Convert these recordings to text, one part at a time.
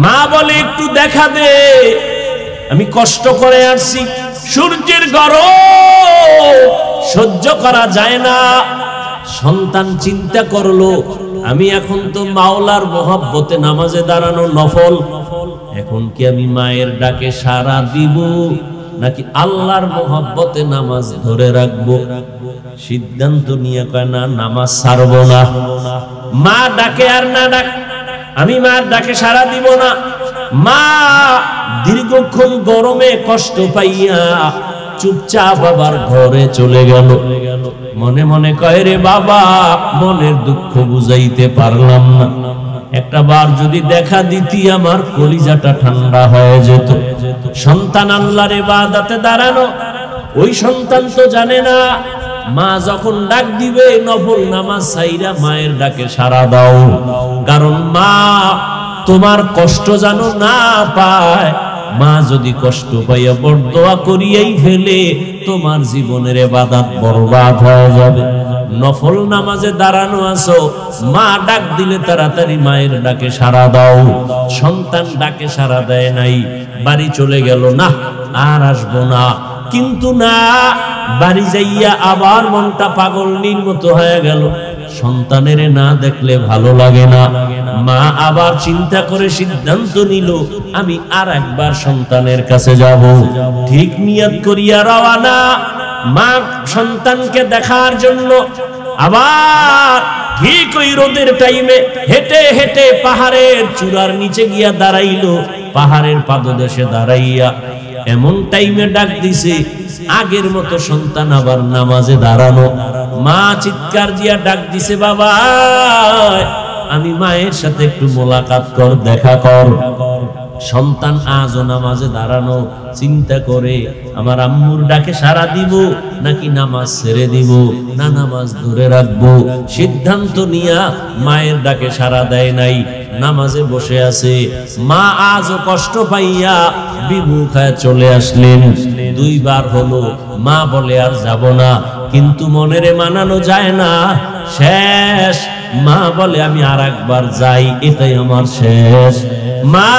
মা বলে একটু দেখা দে, আমি কষ্ট করে আসছি, সূর্যের গরম সহ্য করা যায় না। সন্তান চিন্তা করলো, আমি এখন তো মাওলার মহব্বতে নামাজে দাঁড়ানো নফল, এখন কি আমি মায়ের ডাকে সাড়া দিব নাকি আল্লাহর মহব্বতে নামাজ ধরে রাখবো? সিদ্ধান্ত নিয়ে কয় না, নামাজ ছাড়বো না। মা ডাকে আর না ডাক, আমি মার ডাকে সাড়া দিব না। মা দীর্ঘক্ষণ গরমে কষ্ট পাইয়া চুপচাপ আবার ঘরে চলে গেল। মনে মনে কয়, রে বাবা, মনের দুঃখ বুঝাইতে পারলাম না, একটা বার যদি দেখা দিতি আমার কলিজাটা ঠান্ডা হয়ে যেত। সন্তান আল্লাহর ইবাদতে দাঁড়ানো, ওই সন্তান তো জানে না মা যখন ডাক দিবে নফল নামাজ ছাইরা মায়ের ডাকে সাড়া দাও, কারণ মা তোমার কষ্ট জানো না পায়। মা যদি কষ্ট পাইয়া বরদোয়া করিয়াই ফেলে, তোমার জীবনের ইবাদত বরবাদ হয়ে যাবে। নফল নামাজে দাঁড়ানো আছো, মা ডাক দিলে তাড়াতাড়ি মায়ের ডাকে সাড়া দাও। সন্তান ডাকে সাড়া দেয় নাই, বাড়ি চলে গেল, না আর আসবো না। কিন্তু না, বাড়ি যাইয়া আবার মনটা পাগলনির মতো হয়ে গেল। সন্তানের না দেখলে ভালো লাগে না। মা আবার চিন্তা করে সিদ্ধান্ত নিল, আমি আর একবার সন্তানের কাছে যাব। ঠিক নিয়ত করিয়া রওয়ানা, মা সন্তানকে দেখার জন্য আবার ঠিক ওই রোদের টাইমে হেঁটে হেঁটে পাহাড়ের চূড়ার নিচে গিয়া দাঁড়াইলো। পাহাড়ের পাদদেশে দাঁড়াইয়া এমন টাইমে ডাক দিছে, আগের মতো সন্তান আবার নামাজে দাঁড়ানো। মা চিৎকার দিয়া ডাক দিছে, বাবা আমি মায়ের সাথে একটু মোলাকাত কর, দেখা কর। সন্তান আজও নামাজে দাঁড়ানো, চিন্তা করে আমার আম্মুর ডাকে সাড়া দিব নাকি নামাজ ছেড়ে দিব, না নামাজ ধরে রাখবো। সিদ্ধান্ত নিয়া মায়ের ডাকে সাড়া দেয় নাই, নামাজে বসে আছে। মা আজও কষ্ট পাইয়া বিমুখ হয়ে চলে আসলেন। দুইবার হলো, মা বলে আর যাব না, কিন্তু মনেরে মানানো যায় না। শেষ মা বলে আমি আর একবার যাই, এটাই আমার শেষ। মা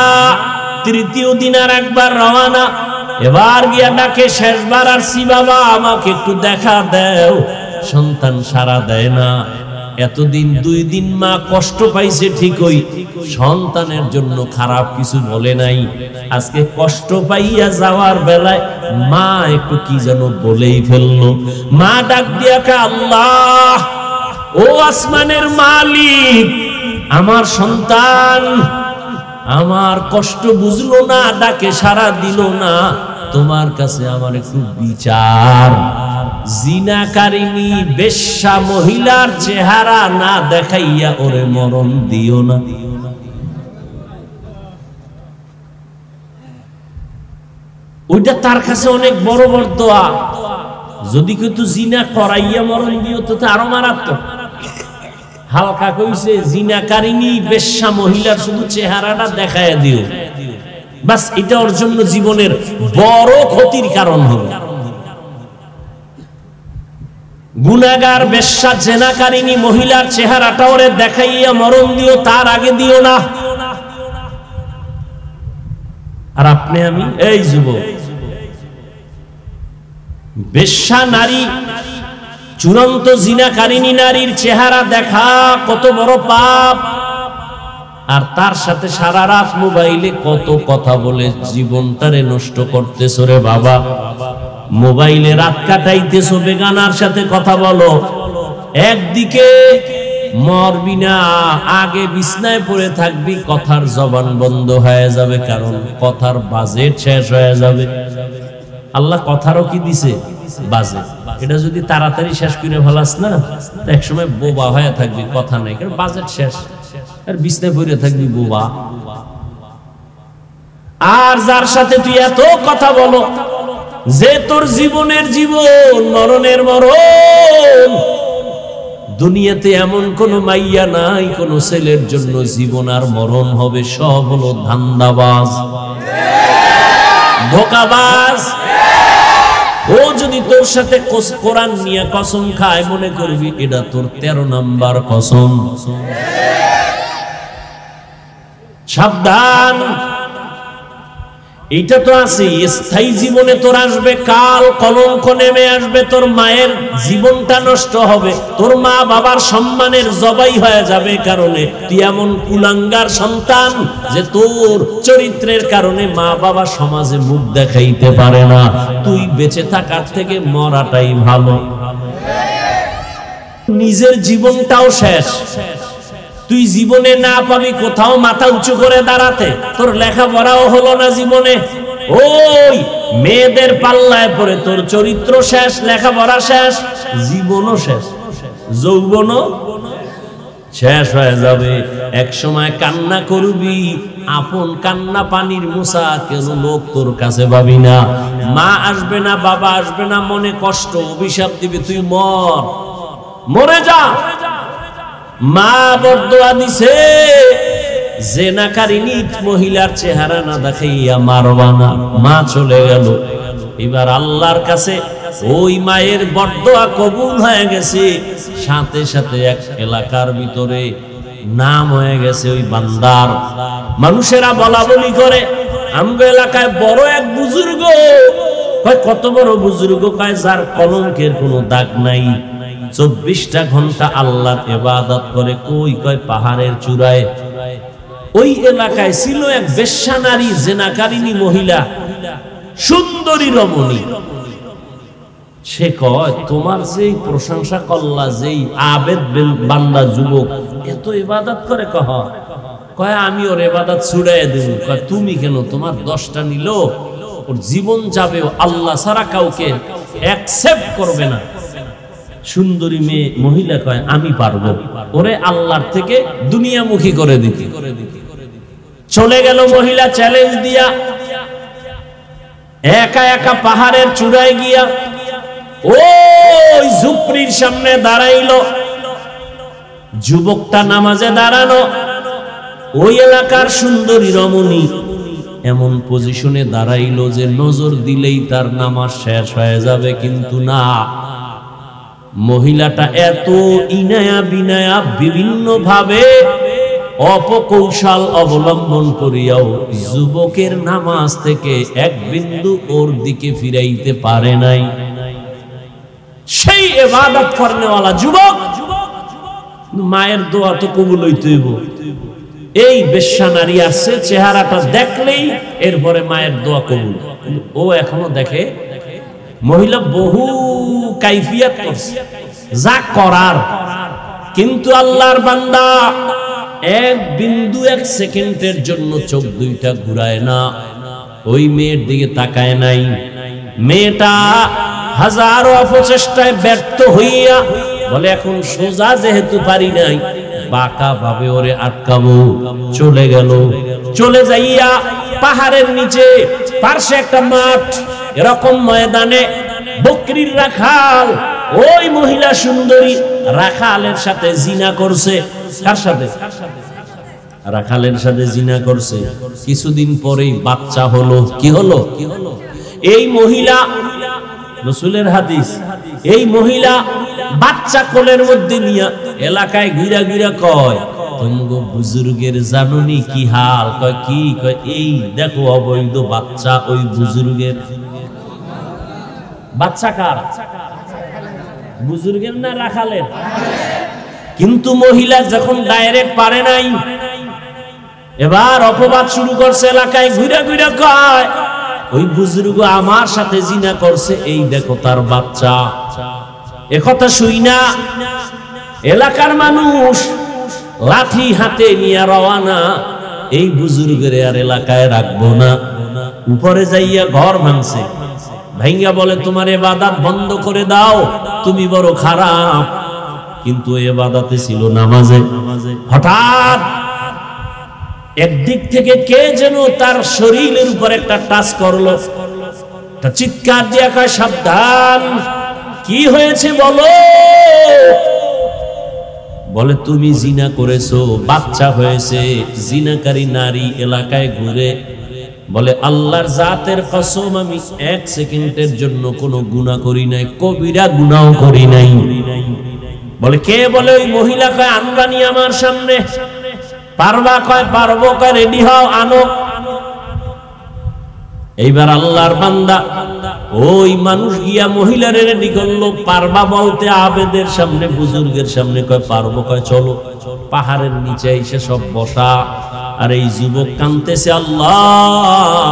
তৃতীয় দিন আর একবার রওনা, এবার গিয়া ডাকে, শেষবার আসছি বাবা আমাকে একটু দেখা দেও। সন্তান সাড়া দেয় না। এতদিন 2 দিন মা কষ্ট পাইছে ঠিকই, সন্তানের জন্য খারাপ কিছু বলে নাই। আজকে কষ্ট পাইয়া যাওয়ার বেলায় মা একটু কি যেন বলেই ফেললো। মা ডাক দিয়া কে, আল্লাহ ও আসমানের মালিক, আমার সন্তান আমার কষ্ট বুঝলো না, ডাকে সাড়া দিল না, তোমার কাছে আমার একটু বিচার। জিনাকারিনী বেশ্যা মহিলার চেহারা না দেখাইয়া ওরে মরণ দিও না। ওইটা তার কাছে অনেক বড় বড় দোয়া। যদি কিন্তু জিনা করাইয়া মরণ দিও তো আরো মারাত্মক। হালকা কইছে জিনাকারিনী বেশ্যা মহিলার শুধু চেহারাটা দেখাইয়া দিও, বাস এটা ওর জন্য জীবনের বড় ক্ষতির কারণ হবে। গুনাহগার বেশ্যা জেনাকারিনী মহিলার চেহারাটা ওরে দেখাইয়া মরণ দিও, তার আগে দিও না। আর আপনি আমি এই যুবক, বেশ্যা নারী, চূড়ান্ত জিনাকারিনী নারীর চেহারা দেখা কত বড় পাপ। আর তার সাথে সারা রাত মোবাইলে কত কথা বলে জীবনটারে নষ্ট করতেছো রে বাবা। মোবাইলে রাত কাটাইতেছো, বেগানার সাথে কথা বলো। একদিকে মরবি না, আগে বিছনায় পড়ে থাকবি, কথার জবান বন্ধ হয়ে যাবে, কারণ কথার বাজেট শেষ হয়ে যাবে। আল্লাহ কথারও কি দিছে? বাজেট। এটা যদি তাড়াতাড়ি শেষ করে ফেলাস না, একসময় বোবা হয়ে থাকবি, কথা নাই, কারণ বাজেট শেষ, আর বিছনায় পড়ে থাকবি বোবা। আর যার সাথে তুই এত কথা বলো যে তোর জীবনের জীবন, মরণের মরণ, দুনিয়াতে এমন কোন মাইয়া নাই কোন ছেলের জন্য জীবন আর মরণ হবে, সব হলো ধান্দাবাজ, ধোঁকাবাজ। ও যদি তোর সাথে কোরআন নিয়ে কসম খায়, মনে করবি এটা তোর 13 নাম্বার কসম। সাবধান। এটা তো আছে, স্থায়ী জীবনে তোর আসবে কাল, কলঙ্ক নেমে আসবে, তোর মায়ের জীবনটা নষ্ট হবে, তোর মা বাবার সম্মানের জবাই হয়ে যাবে, কারণে তুই এমন কুলাঙ্গার সন্তান যে তোর চরিত্রের কারণে মা বাবা সমাজে মুখ দেখাইতে পারে না। তুই বেঁচে থাকার থেকে মরাটাই ভালো। নিজের জীবনটাও শেষ, তুই জীবনে না পাবি কোথাও মাথা উঁচু করে দাঁড়াতে, তোর লেখাপড়াও হলো না জীবনে, ওই মেয়েদের পাল্লায় পড়ে তোর চরিত্র শেষ, লেখাপড়া শেষ, জীবনও শেষ, যৌবনও শেষ হয়ে যাবে। এক সময় কান্না করবি, আপন কান্না পানির মুসা, কেন লোক তোর কাছে পাবি না। মা আসবে না, বাবা আসবে না, মনে কষ্ট, অভিশাপ দিবে, তুই মরে যা। মা বরদোয়া দিছে, জেনাকারিনী মহিলার চেহারা না দেখাইয়া মারবা না। মা চলে গেল, এবার আল্লাহর কাছে ওই মায়ের বরদোয়া কবুল হয়ে গেছে। সাথে সাথে এক এলাকার ভিতরে নাম হয়ে গেছে ওই বান্দার। মানুষেরা বলা বলি করে, আমগো এলাকায় বড় এক বুজুর্গ। কয় কত বড় বুজুর্গ? কয় যার কলঙ্কের কোনো দাগ নাই, 24টা ঘন্টা আল্লাহর ইবাদত করে। কই? কয় পাহাড়ের চূড়ায়। ওই এলাকায় ছিল এক বেশ্যা নারী, জেনাকারিনী মহিলা, সুন্দরী রমণী। সে কয় তোমার যেই প্রশংসা করলা, যেই আবেদ বান্দা যুবক এত ইবাদত করে, কয় আমি ওর ইবাদত ছুড়াইয়া দেব। কয় তুমি কেন? তোমার 10টা নিল, ওর জীবন যাবে, আল্লাহ ছাড়া কাউকে অ্যাকসেপ্ট করবে না। সুন্দরী মেয়ে মহিলা কয় আমি পারবো, ওরে আল্লাহর থেকে দুনিয়ামুখী করে দিতে। চলে গেল মহিলা চ্যালেঞ্জ দিয়া, একা একা পাহাড়ের চূড়ায় গিয়া ওই ঝুপড়ির সামনে দাঁড়াইলো। যুবকটা নামাজে দাঁড়ানো, ওই এলাকার সুন্দরী রমণী এমন পজিশনে দাঁড়াইলো যে নজর দিলেই তার নামাজ শেষ হয়ে যাবে, কিন্তু না, মহিলাটা এত ইনায়া বিনায়া বিভিন্ন ভাবে অপকৌশল অবলম্বন করিয়াও যুবকের নামাজ থেকে এক বিন্দু ওর দিকে ফিরাইতে পারে নাই। সেই ইবাদত করনেওয়ালা যুবক, মায়ের দোয়া তো কবুল হইতে হইব। এই বেশ্যা নারী আসছে, চেহারাটা দেখলেই এরপরে মায়ের দোয়া কবুল। ও এখনো দেখে মহিলা বহু কাইফিয়াত করছে, যা করার, কিন্তু আল্লাহর বান্দা এক বিন্দু এক সেকেন্ডের জন্য চোখ দুইটা ঘুরায় না, ওই মেয়ের দিকে তাকায় নাই। মেয়েটা হাজারো অপচেষ্টায় ব্যর্থ হইয়া বলে এখন সোজা যেহেতু পারি নাই, বাঁকা ভাবে ওরে আটকাবো। চলে গেল, চলে যাইয়া পাহাড়ের নিচে পার্শ্বে একটা মাঠ, এরকম ময়দানে বকরির রাখাল ওই মহিলা সুন্দরী রাখালের সাথে জিনা করছে। কার সাথে? রাখালের সাথে জিনা করছে। কিছুদিন পরেই বাচ্চা হলো। কি হলো? এই মহিলা, রাসূলের হাদিস, এই মহিলা বাচ্চা কোলের মধ্যে নিয়ে এলাকায় ঘুরা ঘুরা কয় তোমগো বুজুর্গের জানুনি কি হাল? কয় কি? কয় এই দেখো অবৈধ বাচ্চা ওই বুজুর্গের। বাচ্চা কার? বুজুর্গের না রাখালের? কিন্তু মহিলা যখন ডাইরেক্ট পারে নাই, এবার অপবাদ শুরু করছে, এলাকায় ঘুরে ঘুরে কয় ওই বুজুর্গ আমার সাথে জিনা করছে, এই দেখো তার বাচ্চা। একথা শুই না এলাকার মানুষ লাঠি হাতে নিয়ে রওয়ানা, এই বুজুর্গের আর এলাকায় রাখবো না। উপরে যাইয়া ঘর ভাঙছে, ভাইঙ্গা বলে তোমার ইবাদত বন্ধ করে দাও, তুমি বড় খারাপ। কিন্তু ইবাদতে ছিল নামাজে। হঠাৎ একদিক থেকে কে যেন তার শরীরের উপর একটা টাচ করলো, তা চিৎকার দিয়া কয় সাবধান, কি হয়েছে বলো? বলে তুমি জিনা করেছো, বাচ্চা হয়েছে। জিনাকারী নারী এলাকায় ঘুরে বলে আল্লাহর জাতের কসম আমি এক সেকেন্ডের জন্য কোনো গুনাহ করি নাই, কবিরা গুনাহও করি নাই। বলে কে? বলে ওই মহিলা। কয় আনবানি আমার সামনে। পারবা? কয় পারবো। কয় রেডি হও, আনো। এইবার আল্লাহর বান্দা ওই মানুষ গিয়া মহিলারে রেডি করলো। পারবা বলতে আবেদের সামনে, বুজুর্গের সামনে। কয় পারবো। কয় চলো। পাহাড়ের নিচে এসে সব বসা। আর এই যুবক কাঁদতেছে, আল্লাহ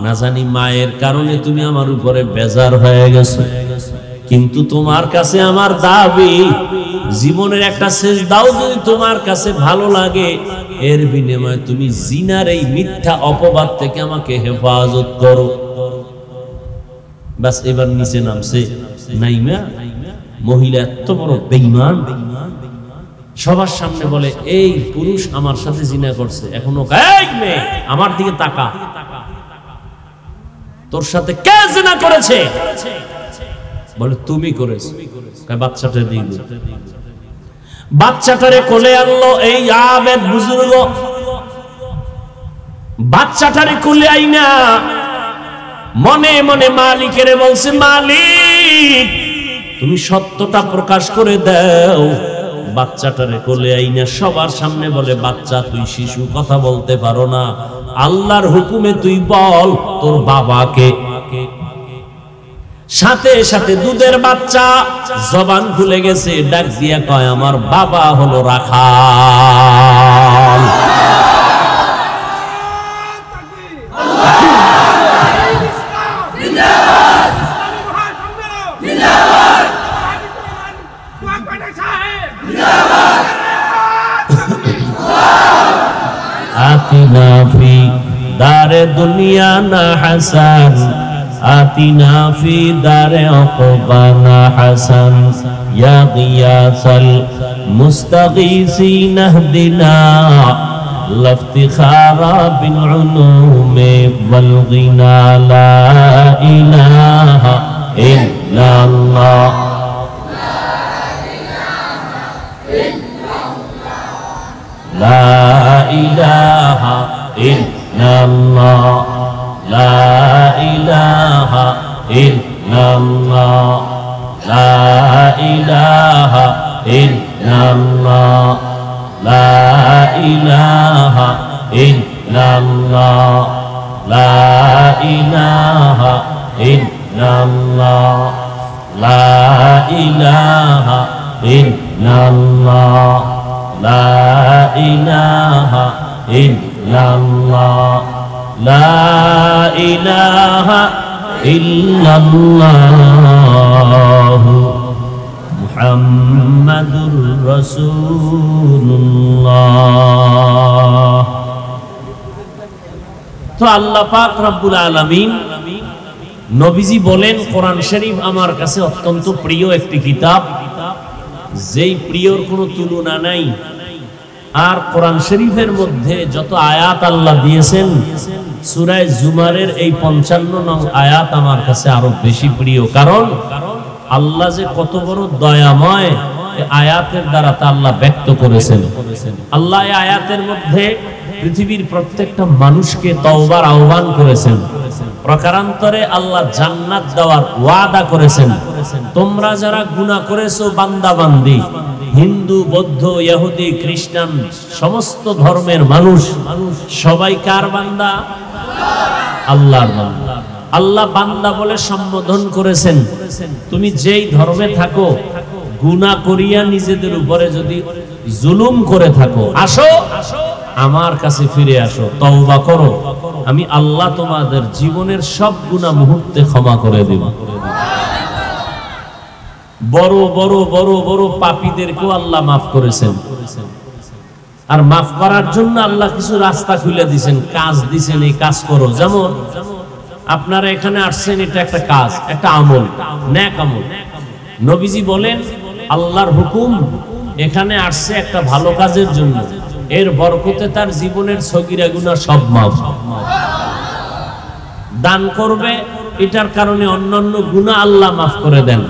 না জানি মায়ের কারণে তুমি আমার উপরে বেজার হয়ে গেছো, কিন্তু তোমার কাছে আমার দাবি, জীবনের একটা সেজদাও যদি তোমার কাছে ভালো লাগে, এর বিনিময়ে তুমি জিনার এই মিথ্যা অপবাদ থেকে আমাকে হেফাজত করো। বাস এবার নিচে নামছে। নাইমা মহিলা এত বড় বেঈমান, সবার সামনে বলে এই পুরুষ আমার সাথে জিনা করছে। এখনো এই মেয়ে আমার দিকে তাকা, তোর সাথে কে জিনা করেছে? বলে তুমি করেছো। বাচ্চাটা দিল, বাচ্চাটারে কোলে আনলো এই আবেদ বুজুর্গ। বাচ্চাটারে কোলে আইনা মনে মনে মালিকের বলছে, মালিক তুমি সত্যটা প্রকাশ করে দাও। বাচ্চাটারে কোলে আইনা সবার সামনে বলে, বাচ্চা তুই শিশু, কথা বলতে পারো না, আল্লাহর হুকুমে তুই বল তোর বাবাকে। সাথে সাথে দুধের বাচ্চা জবান খুলে গেছে, ডাক দিয়া কয় আমার বাবা হলো রাখাল। আতিনা ফি দারে দুনিয়া না হাসান, আতিনা ফি দারে উকবানা হাসান, ইয়া গিয়াসাল মুস্তাগীসিন ইহদিনা লাফতিখারা বিল উলুমি ওয়াল গিনা, লা ইলাহা ইল্লাল্লাহ। لا إله إلا الله لا إله إلا الله لا إله إلا الله لا إله إلا الله لا إله إلا الله لا إله إلا الله لا إله إلا الله لا إله إلا الله মুহাম্মাদুর রাসূলুল্লাহ। তো আল্লাহ পাক রব্বুল আলামিন নবীজি বলেন, কোরআন শরীফ আমার কাছে অত্যন্ত প্রিয় একটি কিতাব, যেই প্রিয়র কোনো তুলনা নাই। আর কোরআন শরীফের মধ্যে যত আয়াত আল্লাহ দিয়েছেন, সূরা জুমারের এই 55 নং আয়াত আমার কাছে আরো বেশি প্রিয়। কারণ আল্লাহ যে কত বড় দয়াময়, এই আয়াতের দ্বারা তা আল্লাহ ব্যক্ত করেছেন। আল্লাহ এই আয়াতের মধ্যে পৃথিবীর প্রত্যেকটা মানুষকে তওবার আহ্বান করেছেন। প্রকারান্তরে আল্লাহ জান্নাত দেওয়ার ওয়াদা করেছেন। তোমরা যারা গুনাহ করেছো বান্দা বান্দি, হিন্দু, বৌদ্ধ, ইহুদি, খ্রিস্টান, সমস্ত ধর্মের মানুষ, সবাই কার বান্দা? আল্লাহর বান্দা। আল্লাহ বান্দা বলে সম্বোধন করেছেন। তুমি যেই ধর্মে থাকো, গুনাহ করিয়া নিজেদের উপরে যদি জুলুম করে থাকো, আসো আমার কাছে ফিরে আসো, তওবা করো, আমি আল্লাহ তোমাদের জীবনের সব গুনাহ মুহূর্তে ক্ষমা করে দেব। বড় বড় বড় বড় পাপীদেরকেও আল্লাহ মাফ করেছেন। আর মাফ করার জন্য আল্লাহ কিছু রাস্তা খুলে দিয়েছেন, কাজ দিয়েছেন, এই কাজ করো। যেমন আপনারা এখানে আসছেন, এটা একটা কাজ, একটা আমল, নেক আমল। নবীজি বলেন আল্লাহর হুকুম, এখানে আসছে একটা ভালো কাজের জন্য, এর বরকতে তার জীবনের সগীরা গুনাহ সব মাফ। দান করবে, এটার কারণে অন্যান্য গুনাহ আল্লাহ মাফ করে দেন।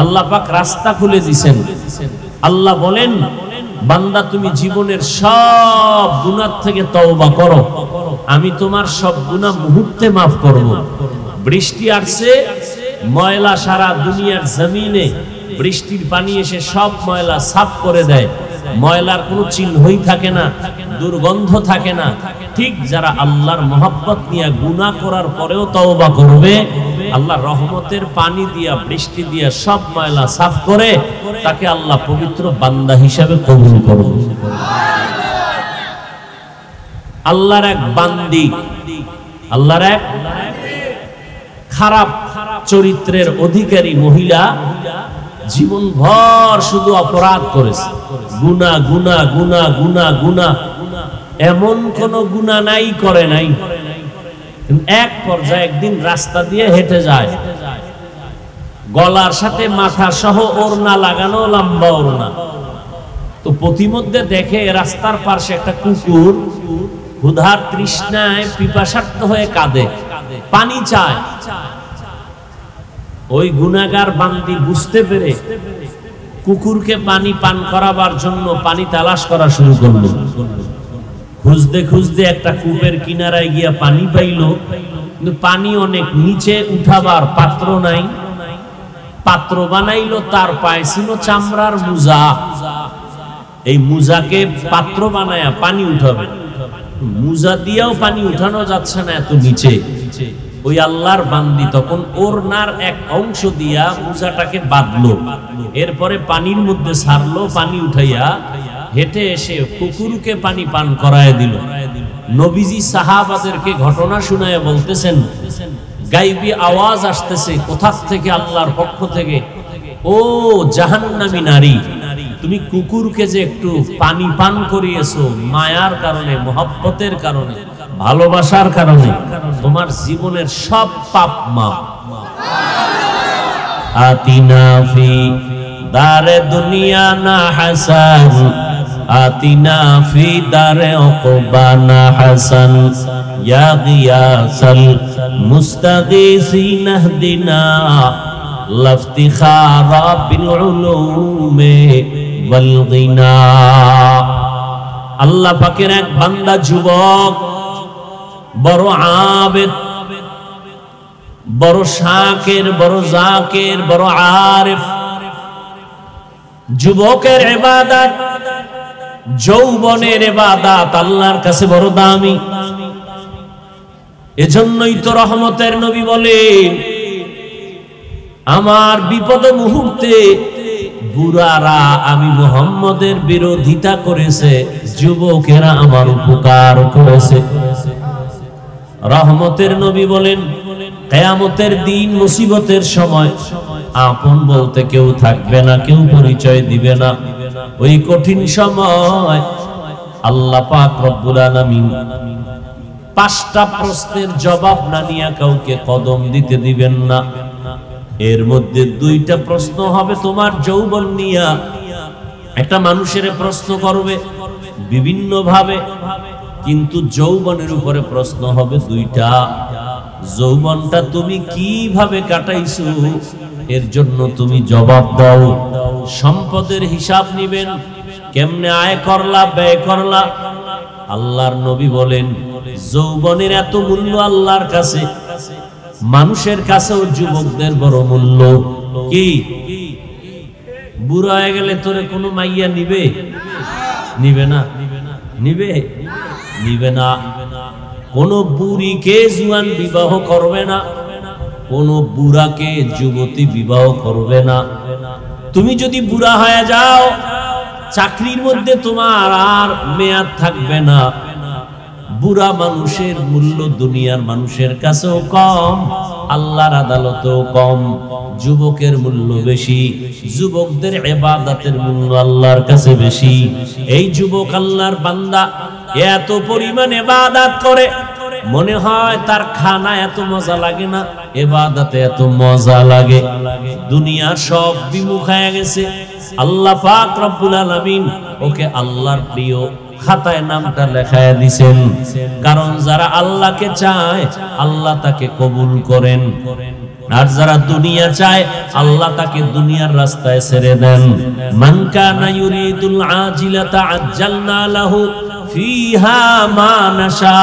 আল্লাহ পাক রাস্তা খুলে দিয়েছেন। আল্লাহ বলেন, বান্দা তুমি জীবনের সব গুনাহ থেকে তওবা করো, আমি তোমার সব গুনাহ মুহূর্তে মাফ করব। বৃষ্টি আসছে, ময়লা সারা দুনিয়ার জমিনে, বৃষ্টির পানি এসে সব ময়লা সাফ করে দেয়। ময়লার কোনো চিহ্নই থাকে না, দুর্গন্ধ থাকে না। ঠিক যারা আল্লাহর মহব্বত নিয়ে গুনাহ করার পরেও তওবা করবে, আল্লাহ রহমতের পানি দিয়া, বৃষ্টি দিয়া সব ময়লা সাফ করে তাকে আল্লাহ পবিত্র বান্দা হিসাবে কবুল করবে। আল্লাহর এক বান্দি, আল্লাহর এক খারাপ চরিত্রের অধিকারী মহিলা জীবনভর শুধু অপরাধ করেছে, গুনাহ গুনাহ গুনাহ গুনাহ গুনাহ, এমন কোন গুনাহ নাই করে নাই। এক পর্যায়ে একদিন রাস্তা দিয়ে হেঁটে যায়, গলার সাথে মাথা সহ ওড়না লাগানো, লম্বা ওড়না। তো প্রতিমধ্যে দেখে রাস্তার পাশে একটা কুকুর ক্ষুধার তৃষ্ণায় পিপাসার্ত হয়ে কাঁদে, পানি চায়। ওই গুনাহগার বান্দি বুঝতে পেরে কুকুরকে পানি পান করাবার জন্য পানি তালাশ করা শুরু করলো। খুঁজতে খুঁজতে একটা কূপের কিনারায় গিয়া পানি পাইল, কিন্তু পানি অনেক নিচে, উঠাবার পাত্র নাই। পাত্র বানাইলো, তার পায়ে ছিল চামড়ার মুজা। এই মুজাকে পাত্র বানায়া পানি উঠাবে, মুজা দিয়েও পানি উঠানো যাচ্ছে না, এত নিচে। ওই আল্লাহর বান্দি তখন ওড়নার এক অংশ দিয়া মুজাটাকে বাঁধলো, এরপরে পানির মধ্যে ছাড়লো, পানি উঠাইয়া হেঁটে এসে কুকুরকে পানি পান করায় দিল। নবীজি সাহাবাদেরকে ঘটনা শুনায় বলতেছেন, গাইবী আওয়াজ আসতেছে কোথা থেকে, আল্লাহর পক্ষ থেকে, ও জাহান্নামী নারী, তুমি কুকুরকে যে একটু পানি পান করিয়েছো, মায়ার কারণে, মহব্বতের কারণে, ভালোবাসার কারণে তোমার জীবনের সব পাপ মাফ। আতিনা ফি দারে দুনিয়া না হাসান, আতিনা ফি দারে উকবা না হাসান, ইয়া গিয়াসাল মুস্তাগীসিন ইহদিনা লাফতিখারা বিল উলুমে ওয়াল গিনা। আল্লাহ পাকের এক বান্দা যুবক, বড় আবেদ, বড় শাকির, বড় জাকির, বড় আরিফ। যুবকের ইবাদত, যৌবনের ইবাদত আল্লাহর কাছে বড় দামি। এজন্যই তো রহমতের নবী বলেন, আমার বিপদ মুহূর্তে বুড়ারা আমি মুহাম্মদের বিরোধিতা করেছে, যুবকেরা আমার উপকার করেছে। রহমতের নবী বলেন, কিয়ামতের দিন, মুসিবতের সময় আপন বলতে কেউ থাকবে না, কেউ পরিচয় দিবে না। ওই কঠিন সময় আল্লাহ পাক রব্বুল আলামিন 5টা প্রশ্নের জবাব না নিয়ে কাউকে কদম দিতে দিবেন না। এর মধ্যে 2টা প্রশ্ন হবে তোমার যৌবন নিয়া। একটা মানুষের প্রশ্ন করবে বিভিন্ন ভাবে, কিন্তু যৌবনের উপরে প্রশ্ন হবে 2টা। যৌবনটা তুমি কিভাবে কাটাইছো এর জন্য তুমি জবাব দাও। সম্পদের হিসাব নিবেন, কেমনে আয় করলা, ব্যয় করলা। আল্লাহর নবী বলেন, যৌবনের এত মূল্য আল্লাহর কাছে, মানুষের কাছেও যুবকদের বড় মূল্য। কি বুড়া হয়ে গেলে তোরে কোনো মাইয়া নিবে? নিবে না। নিবে? নিবে না। কোন বুড়িকে জুয়ান বিবাহ করবে না, কোন বুড়াকে যুবতী বিবাহ করবে না। তুমি যদি বুড়া হয়ে যাও, চাকরির মধ্যে তোমার আর মেয়াদ থাকবে না। বুড়া মানুষের মূল্য দুনিয়ার মানুষের কাছেও কম, আল্লাহর আদালতেও কম। যুবকের মূল্য বেশি, যুবকদের ইবাদতের মূল্য আল্লাহর কাছে বেশি। এই যুবক আল্লাহর বান্দা এত পরিমাণ ইবাদত করে, মনে হয় তার খানা এত মজা লাগে না, ইবাদতে এত মজা লাগে। দুনিয়া সব বিমুখ হয়ে গেছে। আল্লাহ পাক রব্বুল আলামিন ওকে আল্লাহর প্রিয় খাতায় নামটা লেখায় দিবেন। কারণ যারা আল্লাহকে চায় আল্লাহ তাকে কবুল করেন, আর যারা দুনিয়া চায় আল্লাহ তাকে দুনিয়ার রাস্তায় ছেড়ে দেন। মান কানা ইউরিদুল আজিলাতা আজ্জালনা লাহু ফিহা মা নাশা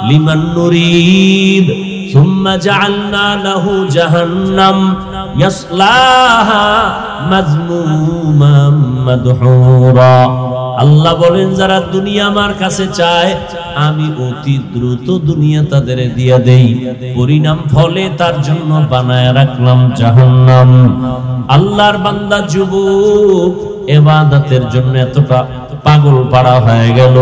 লিমান নুরিদ সুম্মা জাআলনা লাহু জাহান্নাম ইয়াসলাহা মাযমুমান মাদহুরা। আল্লাহ বলেন যারা দুনিয়া আমার কাছে চায় আমি অতি দ্রুত দুনিয়া তাদের দিয়া দেই, পরিণাম ফলে তার জন্য বানায় রাখলাম জাহান্নাম। আল্লাহর বান্দা যুবক ইবাদতের জন্য এতটা পাগল পাড়া হয়ে গেল,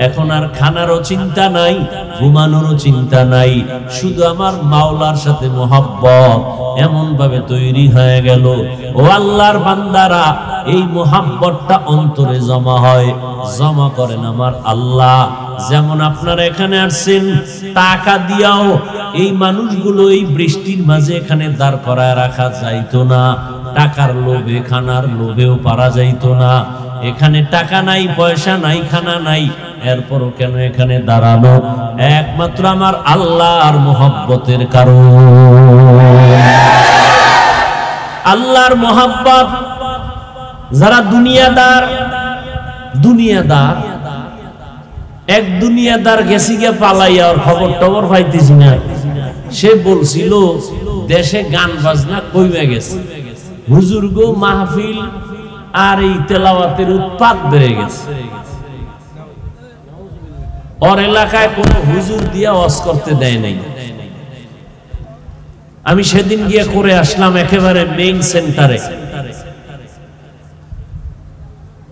এখন আর খানারও চিন্তা নাই, ঘুমানোরও চিন্তা নাই, শুধু আমার মাওলার সাথে মোহাব্বত এমন ভাবে তৈরি হয়ে গেল। ও আল্লাহর বান্দারা, এই মোহাব্বতটা অন্তরে জমা হয়, জমা করেন আমার আল্লাহ। যেমন আপনারা এখানে আসছেন টাকা দিয়াও এই মানুষগুলো এই বৃষ্টির মাঝে এখানে দাঁড় করায় রাখা যাইতো না, টাকার লোভে খানার লোভেও পারা যাইতো না। এখানে টাকা নাই, পয়সা নাই, খানা নাই, এরপরও কেন এখানে দাঁড়ানো? একমাত্র আমার আল্লাহর মোহাব্বতের কারণ। আল্লাহর মোহাব্বত। যারা দুনিয়াদার, দুনিয়াদার এক দুনিয়াদার গেছি গে পালাইয়া, ওর খবর টবর পাইতেছি না। সে বলছিল দেশে গান বাজনা কইমে গেছে, হুজুর গো মাহফিল আর এই তেলাওয়াতের উৎপাত বেড়ে গেছে। ওর এলাকায় কোন হুজুর দিয়া ওয়াজ করতে দেয় নাই। আমি সেদিন গিয়ে করে আসলাম একেবারে মেইন সেন্টারে।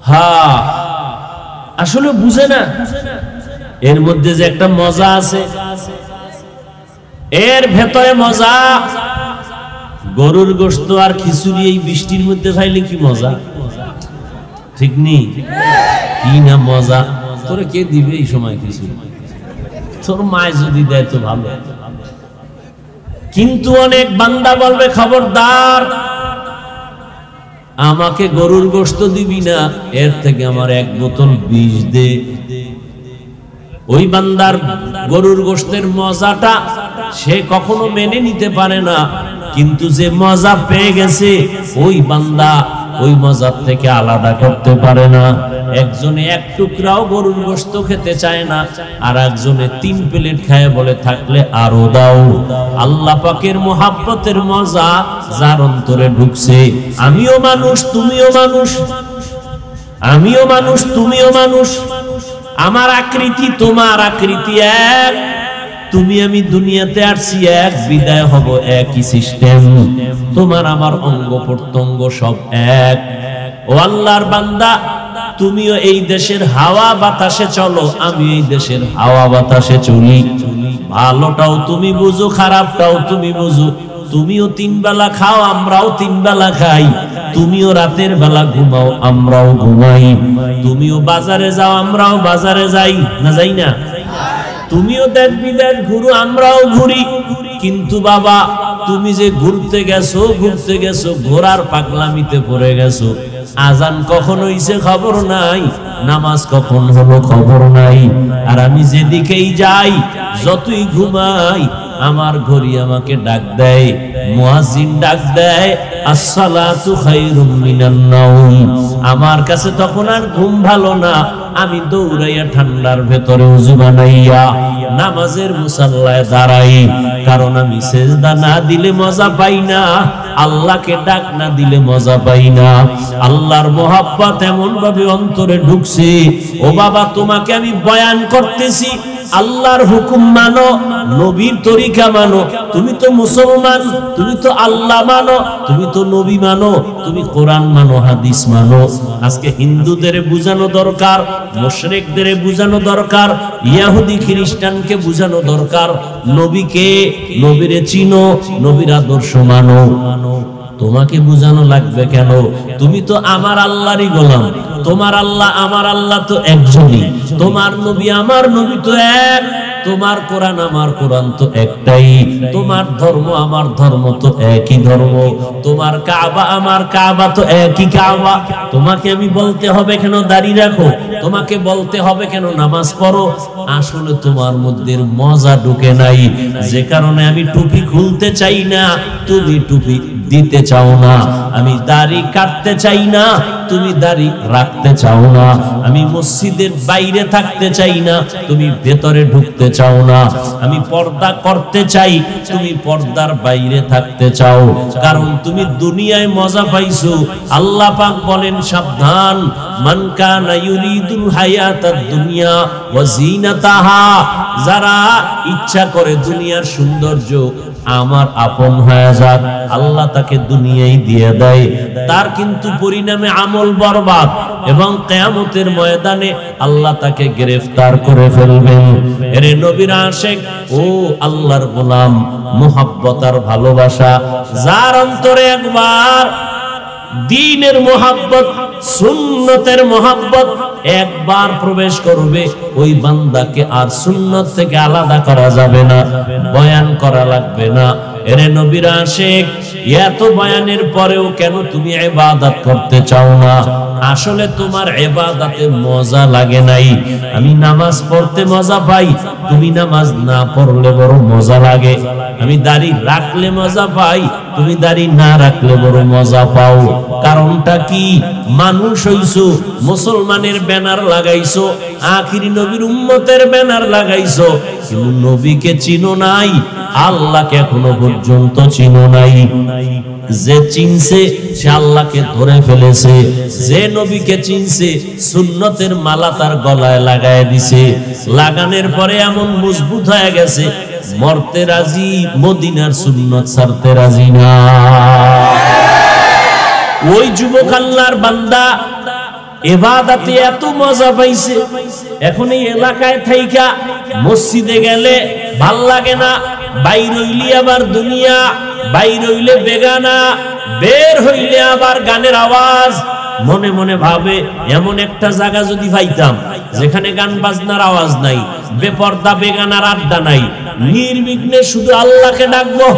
হ্যাঁ, আসলে বুঝে না এর মধ্যে যে একটা মজা আছে, এর ভেতরে মজা। গরুর গোশত আর খিচুড়ি এই বৃষ্টির মধ্যে খাইলে কি মজা, ঠিক নেই? কি না মজা। তোরে কে দিবে এই সময় খিচুড়ি? তোর মায় যদি দেয় তো ভালো। কিন্তু অনেক বান্দা বলবে খবরদার, আমাকে গরুর গোশত দিবি না, এর থেকে আমার এক বোতল বিষ দে। ওই বান্দার গরুর গোশতের মজাটা সে কখনো মেনে নিতে পারে না, কিন্তু যে মজা পেয়ে গেছে ওই বান্দা ওই মজার থেকে আলাদা করতে পারে না। একজনে এক টুকরাও গরুর গোশত খেতে চায় না, আর একজনে 3 প্লেট খায় বলে থাকলে আরো দাও। আল্লাহ পাকের মোহাব্বতের মজা যার অন্তরে ঢুকছে। আমিও মানুষ, তুমিও মানুষ, আমিও মানুষ, তুমিও মানুষ, আমার আকৃতি তোমার আকৃতি এক, তুমি আমি দুনিয়াতে আসছি এক, বিদায় হব একই সিস্টেম, তোমার আমার অঙ্গ প্রত্যঙ্গ সব এক। ও আল্লাহর বান্দা, তুমিও এই দেশের হাওয়া বাতাসে চলো, আমি এই দেশের হাওয়া বাতাসে চলি। ভালোটাও তুমি বুঝো, খারাপটাও তুমি বুঝো। তুমিও 3 বেলা খাও, আমরাও 3 বেলা খাই। তুমিও রাতের বেলা ঘুমাও, আমরাও ঘুমাই। তুমিও বাজারে যাও, আমরাও বাজারে যাই, না যাই না? তুমিও দেশ বিদেশ ঘুরো, আমরাও ঘুরি। কিন্তু বাবা, তুমি যে ঘুরতে গেছো ঘোড়ার পাগলামিতে পড়ে গেছো। আজান কখন হইছে খবর নাই, নামাজ কখন হলো খবর নাই। আর আমি যেদিকেই যাই, যতই ঘুমাই, আমার ঘড়ি আমাকে ডাক দেয়, মুয়াজ্জিন ডাক দেয়, আসসালাতু খায়রুম মিনান নাওম। আমার কাছে তখন আর ঘুম ভালো না, আমি দৌড়াইয়া ঠান্ডার ভেতরে ওযু বানাইয়া নামাজের মুসাল্লায় দাঁড়াই। কারণ আমি সেজদা না দিলে মজা পাই না, আল্লাহকে ডাক না দিলে মজা পাই না। আল্লাহর মোহাব্বত এমন ভাবে অন্তরে ঢুকছে। ও বাবা, তোমাকে আমি বয়ান করতেছি, আল্লাহর হুকুম মানো, নবীর তরিকা মানো। তুমি তো মুসলমান, তুমি তো আল্লাহ মানো, তুমি তো নবী মানো, তুমি কোরআন মানো, হাদিস মানো। আজকে হিন্দুদের বুঝানো দরকার, মুশরিকদের বুঝানো দরকার, ইহুদি খ্রিস্টানকে বুঝানো দরকার, নবীকে, নবীরে চিনো, নবীর আদর্শ মানো। তোমাকে বুঝানো লাগবে কেন? তুমি তো আমার আল্লাহরই গোলাম। তোমার আল্লাহ আমার আল্লাহ তো একজনই, তোমার নবী আমার নবী তো এক, তোমার কোরআন আমার কোরআন তো একটাই, তোমার ধর্ম আমার ধর্ম তো একই ধর্ম, তোমার কাবা আমার কাবা তো একই কাবা। তোমাকে আমি বলতে হবে কেন দাড়ি রাখো? তোমাকে বলতে হবে কেন নামাজ পড়ো? আসলে তোমার মধ্যে মজা ঢুকে নাই, যে কারণে আমি টুপি খুলতে চাই না, তুমি টুপি দিতে চাও না। আমি দাড়ি কাটতে চাই না, তুমি দাড়ি রাখতে চাও না, আমি মসজিদের বাইরে থাকতে চাই না, তুমি ভেতরে ঢুকতে চাও না, আমি পর্দা করতে চাই, তুমি পর্দার বাইরে থাকতে চাও, কারণ তুমি দুনিয়ায় মজা পাইছো। আল্লাহ পাক বলেন সাবধান, মান কানা ইউরিদুল হায়াতাদ দুনিয়া ওয়া জিনাতাহা, যারা ইচ্ছা করে দুনিয়ার সৌন্দর্য আমার আপন হয়ে যাক, আল্লাহ তাকে দুনিয়ায় দিয়ে দেয়, তার কিন্তু পরিণামে আমল বরবাদ এবং কিয়ামতের ময়দানে আল্লাহ তাকে গ্রেফতার করে ফেলবেন। এরে নবীর আশিক ও আল্লাহর গোলাম, মুহাব্বত আর ভালোবাসা যার অন্তরে একবার দ্বীনের মুহাব্বত, সুন্নতের মুহাব্বত একবার প্রবেশ করবে, ওই বান্দাকে আর সুন্নত থেকে আলাদা করা যাবে না, বয়ান করা লাগবে না। এরে নবীর আশিক, এত বয়ানের পরেও কেন তুমি ইবাদত করতে চাও না? আসলে তোমার ইবাদতে মজা লাগে নাই। আমি নামাজ পড়তে মজা পাই, তুমি নামাজ না পড়লে বড় মজা লাগে। আমি দাড়ি রাখলে মজা পাই, তুমি দাড়ি না রাখলে বড় মজা পাও। কারণটা কি? মানুষ হইছো, মুসলমানের ব্যানার লাগাইছো, আখিরি নবীর উম্মতের ব্যানার লাগাইছো, কিন্তু নবীকে চিনো নাই, আল্লাহকে এখনো পর্যন্ত চিনো নাই। যে চিনছে সে আল্লাহকে ধরে ফেলেছে, যে নবীকে চিনছে সুন্নতের মালা তার গলায় লাগায় দিছে, লাগানোর পরে এমন মজবুত হয়ে গেছে, মরতে রাজি, মদিনার সুন্নত ছাড়তে রাজি না। ওই যুবক আল্লাহর বান্দা ইবাদতে এত মজা পাইছে, এখন এই এলাকায় থাইকা মসজিদে গেলে ভাল লাগে না, বাইর হইলে আবার দুনিয়া, বাইর হইলে বেগানা, বের হইলে আবার গানের আওয়াজ। মনে মনে ভাবে এমন একটা জায়গা যদি পাইতাম যেখানে গান বাজনার আওয়াজ নাই, বেপর্দা বেগানার আড্ডা নাই, নির্বিঘ্নে শুধু আল্লাহকে ডাকবো।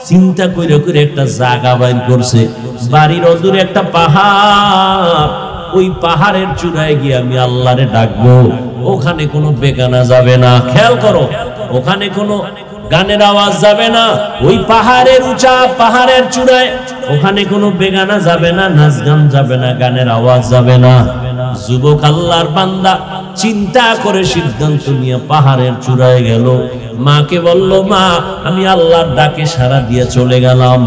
চিন্তা করে করে একটা জায়গা বাইর করছে, বাড়ির অদূরে একটা পাহাড়, ওই পাহাড়ের চূড়ায় গিয়ে আমি আল্লাহরে ডাকবো। ওখানে কোনো বেগানা যাবে না, খেয়াল করো, ওখানে কোনো গানের আওয়াজ যাবে না, ওই পাহাড়ের উঁচা পাহাড়ের চূড়ায়, ওখানে কোনো বেগানা যাবে না, নাচ গান যাবে না, গানের আওয়াজ যাবে না। যুবক আল্লাহর বান্দা চিন্তা করে সিদ্ধান্ত নিয়ে পাহাড়ের চূড়ায় গেল, মাকে বলল, মা আমি আল্লাহর ডাকে সাড়া দিয়ে চলে গেলাম,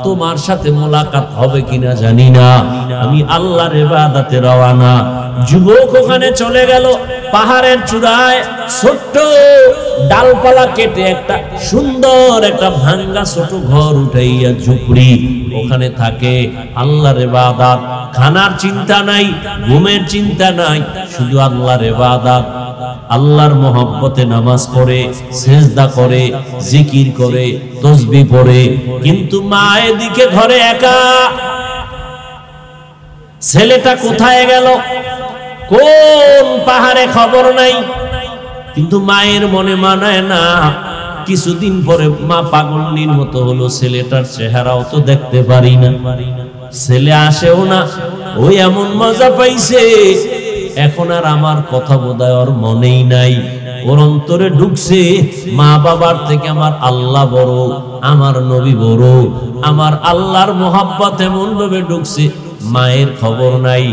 তোমার সাথে মোলাকাত হবে কিনা জানি না, আমি আল্লাহর ইবাদতে রওনা। যুবক ওখানে চলে গেল, পাহাড়ের চূড়ায় ছোট্ট ডালপালা কেটে একটা সুন্দর একটা ভাঙ্গা ছোট ঘর উঠাইয়া ঝুপড়ি, ওখানে থাকে, আল্লাহর ইবাদত, খানার চিন্তা নাই, ঘুমের চিন্তা নাই, শুধু আল্লাহর ইবাদত, আল্লাহর মহব্বতে নামাজ পড়ে, সেজদা করে, জিকির করে, তাসবিহ পড়ে। কিন্তু মা এদিকে ঘরে একা, ছেলেটা কোথায় গেল, কোন পাহাড়ে খবর নাই। কিন্তু মায়ের মনে মানায় না। কিছুদিন পরে মা পাগলনির মতো হলো, ছেলেটার চেহারাও তো দেখতে পারি না, ছেলে আসেও না, ওই এমন মজা পাইছে, এখন আর আমার কথা বোধহয় ওর মনেই নাই। ওর অন্তরে ঢুকছে মা বাবার থেকে আমার আল্লাহ বড়, আমার নবী বড়, আমার আল্লাহর মোহাব্বত এমন ভাবে ঢুকছে, মায়ের খবর নাই।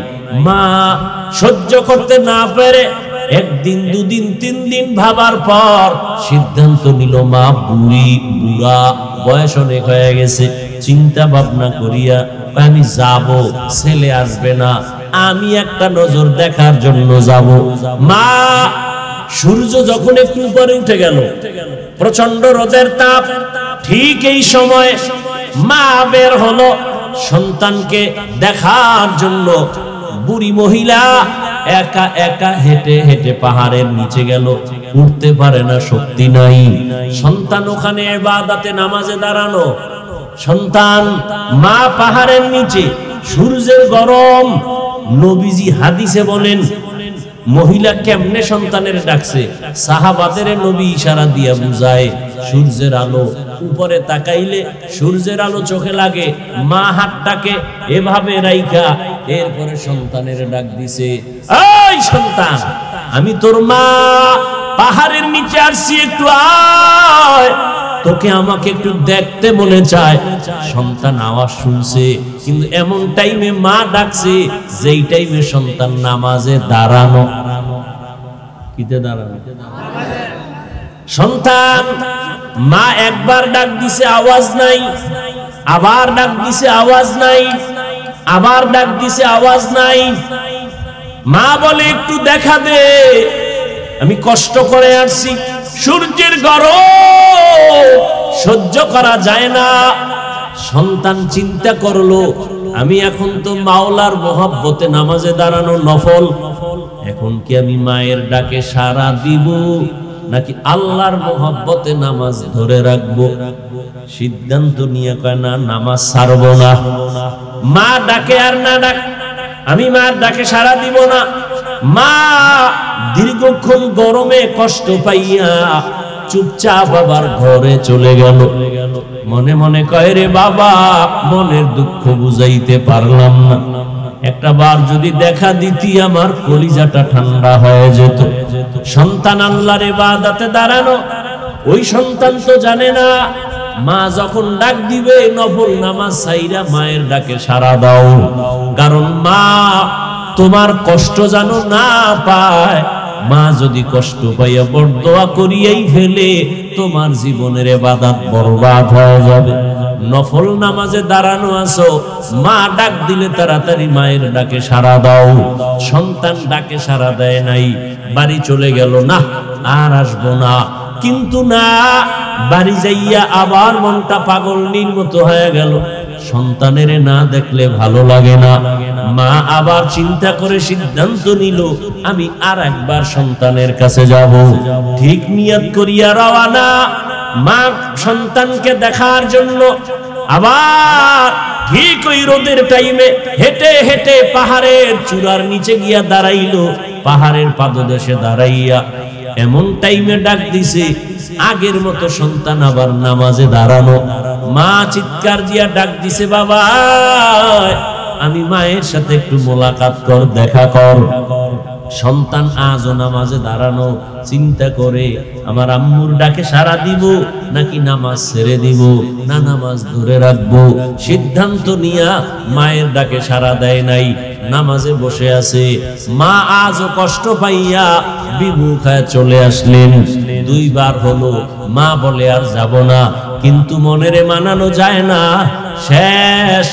মা সহ্য করতে না পেরে একদিন, দুদিন, 3 দিন ভাবার পর সিদ্ধান্ত নিল, মা বুড়া, বয়স অনেক হয়ে গেছে, চিন্তা ভাবনা করিয়া আমি যাব, ছেলে আসবে না, আমি একটা নজর দেখার জন্য যাব। মা সূর্য যখন একটু উপরে উঠে গেল, প্রচন্ড রোদের তাপ, ঠিক এই সময় মা বের হলো সন্তানকে দেখার জন্য। বুড়ি মহিলা একা একা হেঁটে হেঁটে পাহাড়ের নিচে গেল, উঠতে পারে না, শক্তি নাই। সন্তান ওখানে ইবাদতে নামাজে দাঁড়ানো, সন্তান, মা পাহাড়ের নিচে, সূর্যের গরম। নবীজি হাদিসে বলেন, মহিলা কেমনে সন্তানের ডাকছে, সাহাবাদের নবী ইশারা দিয়া বুঝায়, সূর্যের আলো, উপরে তাকাইলে সূর্যের আলো চোখে লাগে, মা হাতটাকে এভাবে রাইখা এরপরে সন্তানের ডাক দিছে, এই সন্তান, আমি তোর মা, পাহাড়ের নিচে আসছি, একটু আয়, তোকে আমাকে একটু দেখতে মনে চায়। সন্তান আওয়াজ শুনছে, কিন্তু এমন টাইমে মা ডাকছে যেই টাইমে সন্তান নামাজে দাঁড়ানো। কিতে দাঁড়ানো? সন্তান, মা একবার ডাক দিছে আওয়াজ নাই, আবার ডাক দিছে আওয়াজ নাই, আবার ডাক দিছে আওয়াজ নাই। মা বলে একটু দেখা দে, আমি কষ্ট করে আসছি, সূর্যের গরম সহ্য করা যায় না। সন্তান চিন্তা করলো, আমি এখন তো মাওলার মহব্বতে নামাজে দাঁড়ানো নফল, এখন কি আমি মায়ের ডাকে সাড়া দিব নাকি আল্লাহর মহব্বতে নামাজ ধরে রাখবো? সিদ্ধান্ত নিয়ে কয় না, নামাজ ছাড়বো না। মা ডাকে আর না ডাক, আমি মার ডাকে সাড়া দিব না। মা দীর্ঘক্ষণ গরমে কষ্ট পাইয়া চুপচাপ বাবার ঘরে চলে গেল। মনে মনে কয়, রে বাবা, মনের দুঃখ বুঝাইতে পারলাম না, একটা বার যদি দেখা দিতি আমার কলিজাটা ঠান্ডা হয়ে যেত। সন্তান আল্লাহর ইবাদতে দাঁড়ানো, ওই সন্তান তো জানে না মা যখন ডাক দিবে নফল নামাজ ছাইরা মায়ের ডাকে সাড়া দাও, কারণ মা তোমার কষ্ট যেন না পায়। মা যদি কষ্ট পাইয়া বরদোয়া করিয়াই ফেলে, তোমার জীবনের ইবাদত বরবাদ হয়ে যাবে। নফল নামাজে দাঁড়ানো আছো, মা ডাক দিলে তাড়াতাড়ি মায়ের ডাকে সাড়া দাও। সন্তান ডাকে সাড়া দেয় নাই, বাড়ি চলে গেল, না আর আসবো না। কিন্তু না, বাড়ি যাইয়া আবার মনটা পাগলনির মতো হয়ে গেল। সন্তানের না দেখলে ভালো লাগে না। মা আবার চিন্তা করে সিদ্ধান্ত নিল, আমি আর একবার সন্তানের কাছে যাব। ঠিক নিয়ত করিয়া রওয়ানা, মা সন্তানকে দেখার জন্য আবার ঠিক ওই রোদের টাইমে হেঁটে হেঁটে পাহাড়ের চূড়ার নিচে গিয়া দাঁড়াইলো। পাহাড়ের পাদদেশে দাঁড়াইয়া এমন টাইমে ডাক দিছে, আগের মতো সন্তান আবার নামাজে দাঁড়ানো। মা চিৎকার দিয়া ডাক দিছে, বাবা আমি মায়ের সাথে একটু মোলাকাত কর, দেখা কর। সন্তান আজও নামাজে দাঁড়ানো, চিন্তা করে আমার আম্মুর ডাকে সাড়া দিব নাকি নামাজ ছেড়ে দিব, না নামাজ ধরে রাখবো। সিদ্ধান্ত নিয়া মায়ের ডাকে সাড়া দেয় নাই, নামাজে বসে আছে। মা আজও কষ্ট পাইয়া বিমুখ হয়ে চলে আসলেন। দুইবার হলো, মা বলে আর যাব না, কিন্তু মনেরে মানানো যায় না। শেষ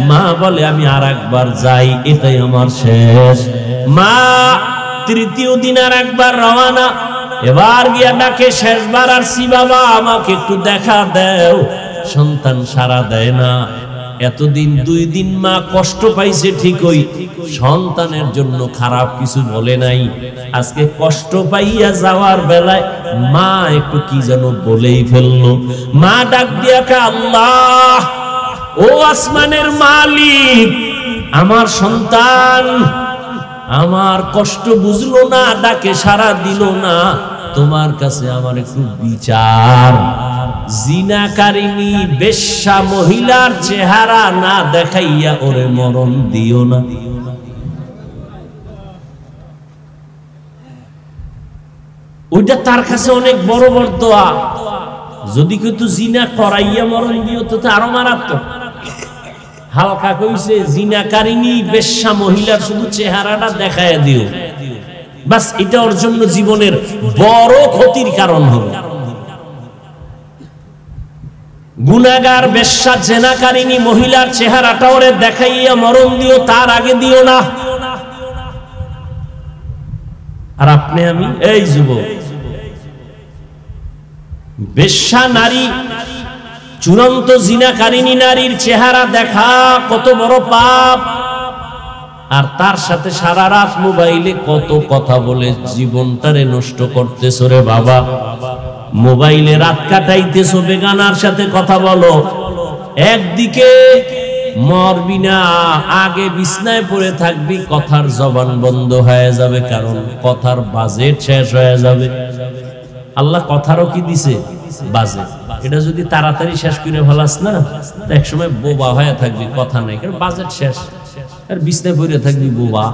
মা বলে আমি আর একবার যাই, এটাই আমার শেষ। মা তৃতীয় দিন আর একবার রওনা, এবার গিয়া ডাকে, শেষবার আসছি বাবা আমাকে একটু দেখা দেও। সন্তান সাড়া দেয় না। এতদিন 2 দিন মা কষ্ট পাইছে ঠিকই, সন্তানের জন্য খারাপ কিছু বলে নাই। আজকে কষ্ট পাইয়া যাওয়ার বেলায় মা একটু কি যেন বলেই ফেললো। মা ডাক দিয়া কে, আল্লাহ ও আসমানের মালিক, আমার সন্তান আমার কষ্ট বুঝলো না, ডাকে সাড়া দিল না, তোমার কাছে আমার একটু বিচার। জিনাকারিনী বেশ্যা মহিলার চেহারা না দেখাইয়া ওরে মরণ দিও না। ওইটা তার কাছে অনেক বড় বড় দোয়া। যদি কিন্তু জিনা করাইয়া মরণ দিও তো আরো মারাত্মক। হালকা কইছে জিনাকারিনী বেশ্যা মহিলার শুধু চেহারাটা দেখায় দিও, বাস এটা ওর জন্য জীবনের বড় ক্ষতির কারণ হবে। গুনাহগার বেশ্যা জেনাকারিনী মহিলার চেহারাটা ওরে দেখাইয়া মরণ দিও, তার আগে দিও না। আর আপনি আমি এই যুবক, বেশ্যা নারী, চূড়ান্ত জিনাকারিনী নারীর চেহারা দেখা কত বড় পাপ। আর তার সাথে সারা রাত মোবাইলে কত কথা বলে জীবনটারে নষ্ট করতেছো রে বাবা। মোবাইলে রাত কাটাইতেছো, বেগানার সাথে কথা বলো। একদিকে মরবি না, আগে বিছনায় পড়ে থাকবি, কথার জবান বন্ধ হয়ে যাবে, কারণ কথার বাজেট শেষ হয়ে যাবে। আল্লাহ কথারও কি দিছে? বাজেট। এটা যদি তাড়াতাড়ি শেষ করে ফেলাস না, তো একসময় বোবা হয়ে থাকবি, কথা নাই, কারণ বাজেট শেষ। আর বিছনায় পড়ে থাকবি বোবা।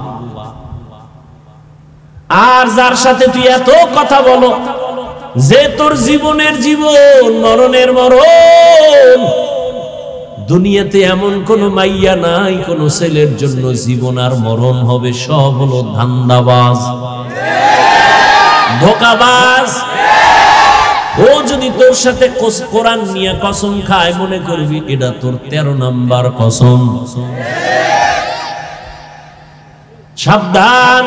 আর যার সাথে তুই এত কথা বলো যে তোর জীবনের জীবন মরণের মরণ, দুনিয়াতে এমন কোন মাইয়া নাই কোন ছেলের জন্য জীবন আর মরণ হবে, সব হলো ধান্দাবাজ, ধোঁকাবাজ। ও যদি তোর সাথে কোরআন নিয়ে কসম খায়, মনে করবি এটা তোর 13 নাম্বার কসম। সাবধান,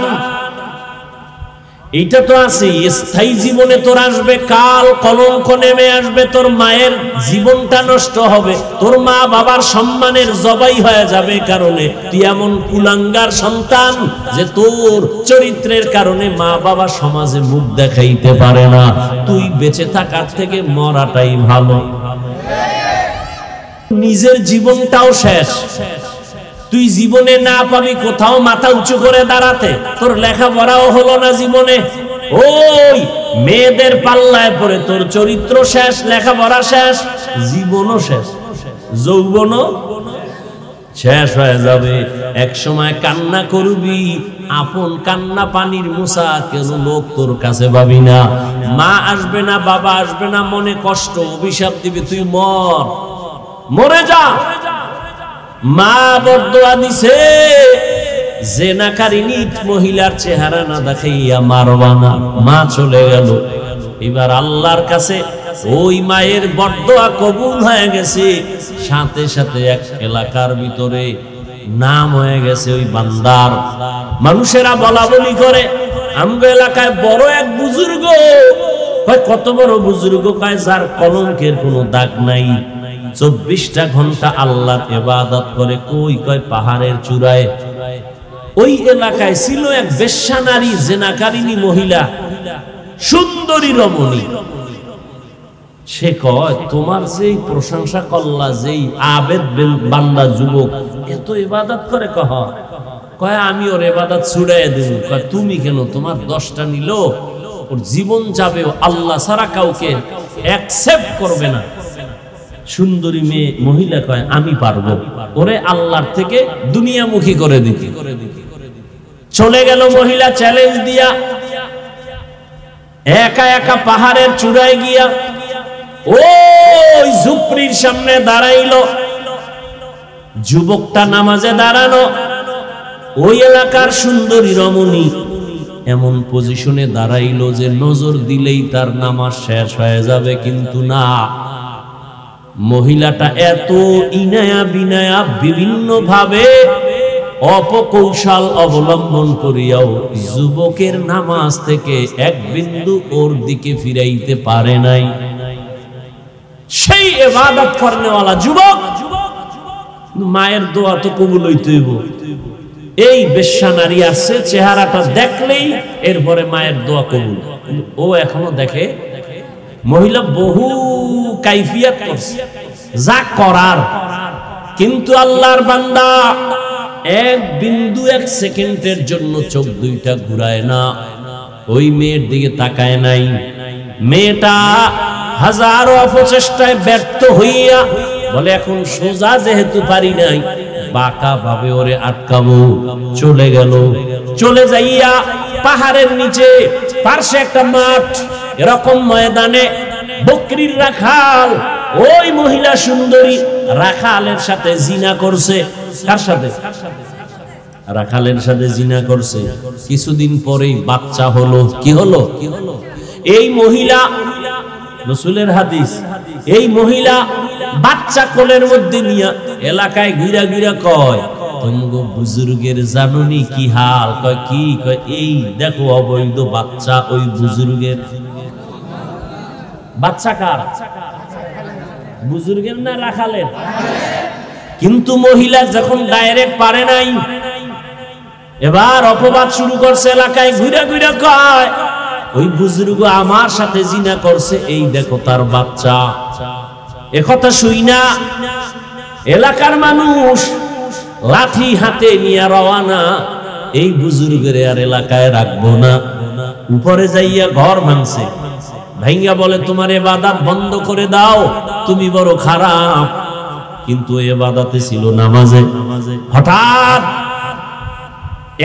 এইটা তো আছে স্থায়ী জীবনে তোর আসবে কাল, কলঙ্ক নেমে আসবে, তোর মায়ের জীবনটা নষ্ট হবে, তোর মা বাবার সম্মানের জবাই হয়ে যাবে, কারণে তুই এমন কুলাঙ্গার সন্তান যে তোর চরিত্রের কারণে মা বাবা সমাজে মুখ দেখাইতে পারে না। তুই বেঁচে থাকার থেকে মরাটাই ভালো। নিজের জীবনটাও শেষ, তুই জীবনে না পাবি কোথাও মাথা উঁচু করে দাঁড়াতে, তোর লেখাপড়াও হলো না জীবনে, ওই মেয়েদের পাল্লায় পড়ে তোর চরিত্র শেষ, লেখাপড়া শেষ, জীবনও শেষ, যৌবনও শেষ হয়ে যাবে। এক সময় কান্না করবি, আপন কান্না পানির মুসা, কেন লোক তোর কাছে পাবি না, মা আসবে না, বাবা আসবে না, মনে কষ্ট, অভিশাপ দিবে, তুই মরে যা। মা বরদোয়া দিছে, জেনাকারিনী মহিলার চেহারা না দেখাইয়া মারবা না। মা চলে গেল, এবার আল্লাহর কাছে ওই মায়ের বরদোয়া কবুল হয়ে গেছে, সাথে সাথে এক এলাকার ভিতরে নাম হয়ে গেছে ওই বান্দার। মানুষেরা বলা বলি করে, আমগো এলাকায় বড় এক বুজুর্গ, কত বড় বুজুর্গ, কয় যার কলঙ্কের কোনো দাগ নাই, 24টা ঘন্টা আল্লাহর ইবাদত করে। কই? কয় পাহাড়ের চূড়ায়। ওই এলাকায় ছিল এক বেশ্যা নারী, জেনাকারিনী মহিলা, সুন্দরী রমণী। সে কয়, তোমার যেই প্রশংসা করলা, যেই আবেদ বান্দা যুবক এত ইবাদত করে, কয় আমি ওর ইবাদত ছুড়াইয়া দেব। কয় তুমি কেন? তোমার 10টা নিল, ওর জীবন যাবে, আল্লাহ ছাড়া কাউকে অ্যাকসেপ্ট করবে না। সুন্দরী মেয়ে মহিলা কয় আমি পারবো, ওরে আল্লাহর থেকে দুনিয়ামুখী করে দিতে। চলে গেল মহিলা চ্যালেঞ্জ দিয়া, একা একা পাহাড়ের চূড়ায় গিয়া ওই ঝুপড়ির সামনে দাঁড়াইলো। যুবকটা নামাজে দাঁড়ানো, ওই এলাকার সুন্দরী রমণী এমন পজিশনে দাঁড়াইলো যে নজর দিলেই তার নামাজ শেষ হয়ে যাবে, কিন্তু না, মহিলাটা এত ইনায়া বিনায়া বিভিন্ন ভাবে অপকৌশল অবলম্বন করিয়াও যুবকের নামাজ থেকে এক বিন্দু ওর দিকে ফিরাইতে পারে নাই। সেই ইবাদত করনেওয়ালা যুবক, মায়ের দোয়া তো কবুল হইতেইব। এই বেশ্যা নারী আছে, চেহারাটা দেখলেই এরপরে মায়ের দোয়া কবুল। ও এখনো দেখে মহিলা বহু কাইফিয়াত করছে, যা করার, কিন্তু আল্লাহর বান্দা এক বিন্দু এক সেকেন্ডের জন্য চোখ দুইটা ঘুরায় না, ওই মেয়ের দিকে তাকায় নাই। মেয়েটা হাজারো অপচেষ্টায় ব্যর্থ হইয়া বলে, এখন সোজা যেহেতু পারি নাই, বাঁকা ভাবে ওরে আটকাবো। চলে গেল, চলে যাইয়া পাহাড়ের নিচে পার্শ্বে একটা মাঠ, এরকম ময়দানে বকরির রাখাল ওই মহিলা সুন্দরী রাখালের সাথে জিনা করছে। কার সাথে? রাখালের সাথে জিনা করছে। কিছুদিন পরেই বাচ্চা হলো। কি হলো? এই মহিলা, রাসূলের হাদিস, এই মহিলা বাচ্চা কোলের মধ্যে নিয়ে এলাকায় ঘুরা ঘুরা কয়, তোমগো বুজুর্গের জানুনি কি হাল? কয় কি? কয় এই দেখো অবৈধ বাচ্চা ওই বুজুর্গের। বাচ্চা কার? বুজুর্গের না রাখালের? কিন্তু মহিলা যখন ডাইরেক্ট পারে নাই, এবার অপবাদ শুরু করছে, এলাকায় ঘুরা ঘুরা কয় ওই বুজুর্গ আমার সাথে জিনা করছে, এই দেখো তার বাচ্চা। একথা শুই না এলাকার মানুষ লাঠি হাতে নিয়ে রওয়ানা, এই বুজুর্গের আর এলাকায় রাখবো না। উপরে যাইয়া ঘর ভাঙছে, ভাইঙ্গা বলে তোমার ইবাদত বন্ধ করে দাও, তুমি বড় খারাপ। কিন্তু ইবাদতে ছিল নামাজে। হঠাৎ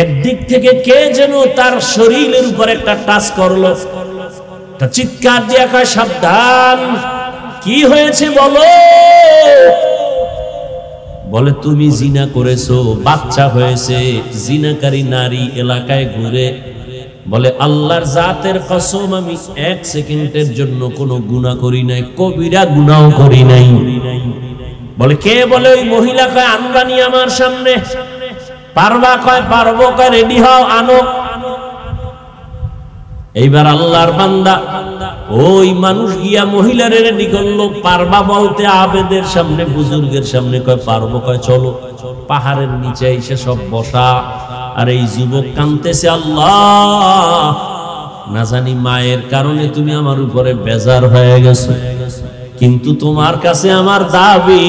একদিক থেকে কে যেন তার শরীরের উপর একটা টাচ করলো, তা চিৎকার দিয়ে কয় সাবধান, কি হয়েছে বলো। বলে তুমি জিনা করেছো, বাচ্চা হয়েছে। জিনাকারী নারী এলাকায় ঘুরে বলে আল্লাহর জাতের কসম আমি এক সেকেন্ডের জন্য কোনো গুনাহ করি নাই, কবিরা গুনাহও করি নাই। বলে কে? বলে ওই মহিলা। কয় আনবানি আমার সামনে। পারবা? কয় পারবো। কয় রেডি হও, আনো। এইবার আল্লাহর বান্দা ওই মানুষ গিয়া মহিলারে রেডি করলো। পারবা বলতে আবেদের সামনে, বুজুর্গের সামনে। কয় পারবো। কয় চলো। পাহাড়ের নিচে এসে সব বসা। আর এই যুবক কাঁদতেছে, আল্লাহ না জানি মায়ের কারণে তুমি আমার উপরে বেজার হয়ে গেছো, কিন্তু তোমার কাছে আমার দাবি,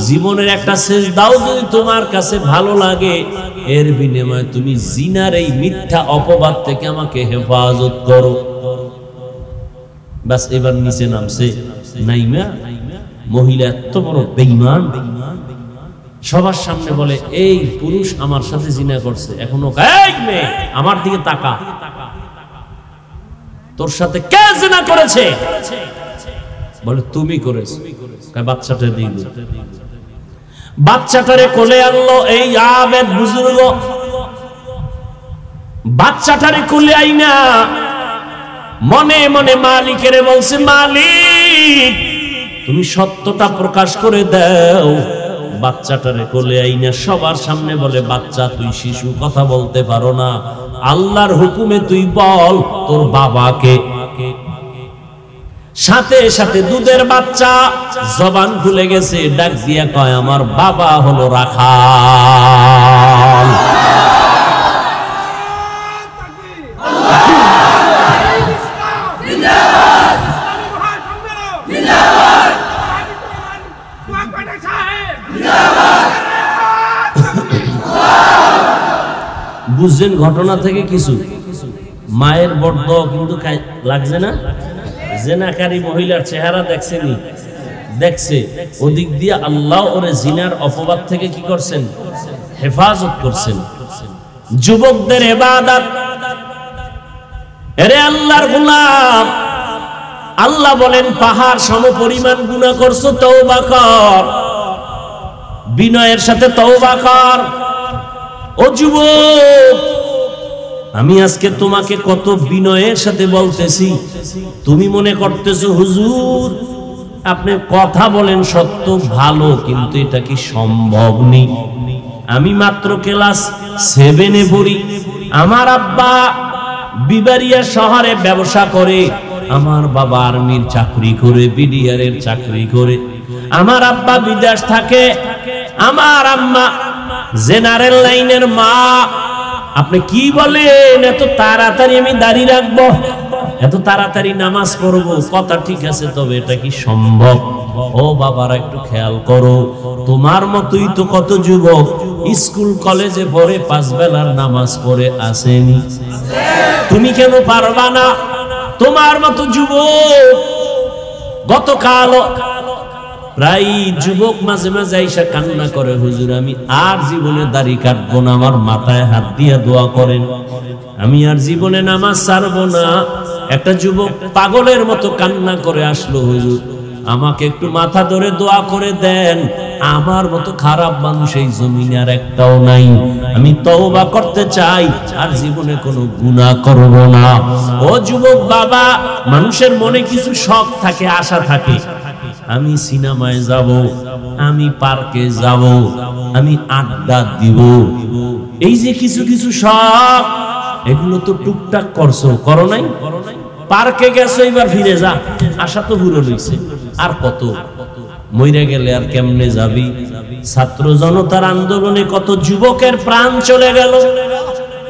জীবনের একটা সেজদাও যদি তোমার কাছে ভালো লাগে, এর বিনিময়ে তুমি জিনার এই মিথ্যা অপবাদ থেকে আমাকে হেফাজত করো। বাস এবার নিচে নামছে। নাইমা মহিলা এত বড় বেঈমান, সবার সামনে বলে এই পুরুষ আমার সাথে জিনা করছে। এখনো এই মেয়ে আমার দিকে তাকা, তোর সাথে কে জিনা করেছে? বলে তুমি করেছো। বাচ্চাটা দিল। বাচ্চাটারে কোলে আনলো এই আবেদ বুজুর্গ। বাচ্চাটারে কোলে আইনা মনে মনে মালিকেরে বলছে, মালিক তুমি সত্যটা প্রকাশ করে দাও। বাচ্চাটারে কোলে আইনা সবার সামনে বলে, বাচ্চা তুই শিশু, কথা বলতে পারো না, আল্লাহর হুকুমে তুই বল তোর বাবাকে। সাথে সাথে দুধের বাচ্চা জবান খুলে গেছে, ডাক দিয়া কয় আমার বাবা হলো রাখাল। বুঝছেন ঘটনা থেকে কিছু? মায়ের বড্ড কিন্তু লাগছে না? জিনাকারী মহিলার চেহারা দেখছেনি? দেখছে। ওদিক দিয়ে আল্লাহ ওরে জিনার অপবাদ থেকে কি করছেন? হেফাজত করছেন। যুবকদের ইবাদত। এরে আল্লাহর গোলাম, আল্লাহ বলেন পাহাড় সমপরিমাণ গুনাহ করছো, তওবা কর, বিনয়ের সাথে তওবা কর। ও যুবক, আমি আজকে তোমাকে কত বিনয়ের সাথে বলতেছি, তুমি মনে করতেছো হুজুর আপনি কথা বলেন সত্য ভালো, কিন্তু এটা কি সম্ভব নেই? আমি মাত্র ক্লাস 7-এ পড়ি, আমার আব্বা বিবারিয়া শহরে ব্যবসা করে, আমার বাবা আর্মির চাকরি করে, বিডিআরের চাকরি করে, আমার আব্বা বিদেশ থাকে, আমার আম্মা জেনারেল লাইনের মা। আপনি কি বলেন এত তাড়াতাড়ি আমি দাড়ি রাখবো, এত তাড়াতাড়ি নামাজ পড়বো? কথা ঠিক আছে, তবে এটা কি সম্ভব? ও বাবারা একটু খেয়াল করো, তোমার মতোই তো কত যুবক স্কুল কলেজে পড়ে 5 বেলার নামাজ পড়ে আসেনি। তুমি কেন পারবা না? তোমার মতো যুবক গতকাল প্রায় যুবক মাঝে মাঝে আইসা কান্না করে, হুজুর আমি আর জীবনে দাড়ি কাটবো না, আমার মাথায় হাত দিয়ে দোয়া করেন, আমি আর জীবনে নামাজ ছাড়বো না। একটা যুবক পাগলের মতো কান্না করে আসলো, হুজুর আমাকে একটু মাথা ধরে দোয়া করে দেন, আমার মতো খারাপ মানুষ এই জমিনে আর একটাও নাই, আমি তওবা করতে চাই, আর জীবনে কোনো গুনাহ করব না। ও যুবক বাবা, মানুষের মনে কিছু শখ থাকে, আশা থাকে, আমি সিনেমায় যাব, আমি পার্কে যাব, আমি আড্ডা দিব, এই যে কিছু কিছু শখ, এগুলো তো টুকটাক করছো, করো নাই? পার্কে গেছো, এবার ফিরে যা, আশা তো পুরো হইছে, আর কত? মইরা গেলে আর কেমনে যাবি? ছাত্র জনতার আন্দোলনে কত যুবকের প্রাণ চলে গেল,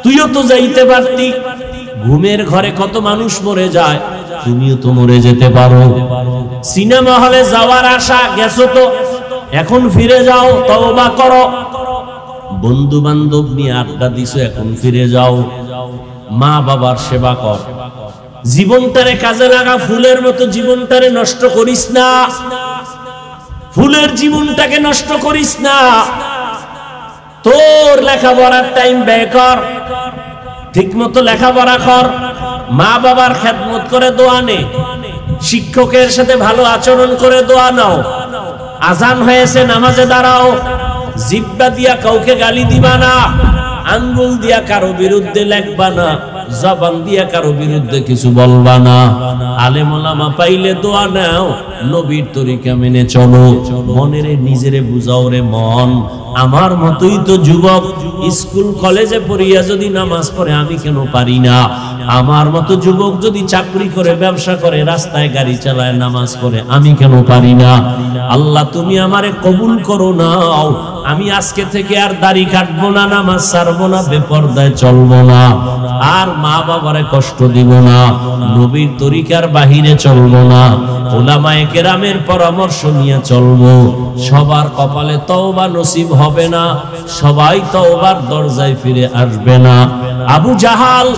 তুইও তো যাইতে পারতি। ঘুমের ঘরে কত মানুষ মরে যায়, তুমিও তো মরে যেতে পারো। সিনেমা হলে যাওয়ার আশা, গেছো তো, এখন ফিরে যাও, তওবা করো। বন্ধু বান্ধব নিয়ে আড্ডা দিছো, এখন ফিরে যাও। মা বাবার সেবা কর, জীবনটারে কাজে লাগা, ফুলের মতো জীবনটারে নষ্ট করিস না, ফুলের জীবনটাকে নষ্ট করিস না। তোর লেখাপড়ার টাইম ব্যয় কর, ঠিক মতো লেখাপড়া কর, মা বাবার খেদমত করে দোয়া নে, শিক্ষকের সাথে ভালো আচরণ করে দোয়া নাও, আজান হয়েছে নামাজে দাঁড়াও, জিহ্বা দিয়া কাউকে গালি দিবা না, আঙ্গুল দিয়া কারো বিরুদ্ধে লেখবা না, জবান দিয়া কারো বিরুদ্ধে কিছু বলবা না, আলেম ওলামা পাইলে দোয়া নাও, নবীর তরিকা মেনে চলো। মনেরে নিজেরে বুঝাও রে মন, আমার মতোই তো যুবক স্কুল কলেজে পড়িয়া যদি নামাজ পড়ে আমি কেন পারি না? আমার মতো যুবক যদি চাকরি করে ব্যবসা করে রাস্তায় গাড়ি চালায় নামাজ পড়ে আমি কেন পারি না? আল্লাহ তুমি আমারে কবুল করো নাও, আমি আজকে থেকে আর দাড়ি কাটবো না, নামাজ ছাড়বো না, বেপরদায় চলবো না, আর মা বাবারে কষ্ট দিব না, নবীর তরিকার বাহিরে চলবো না, উলামায়ে কেরামের পরামর্শ নিয়ে চলবো। সবার কপালে তওবা নসিব হবে না, সবাই তওবার দরজায় ফিরে আসবে না। আবু জাহাল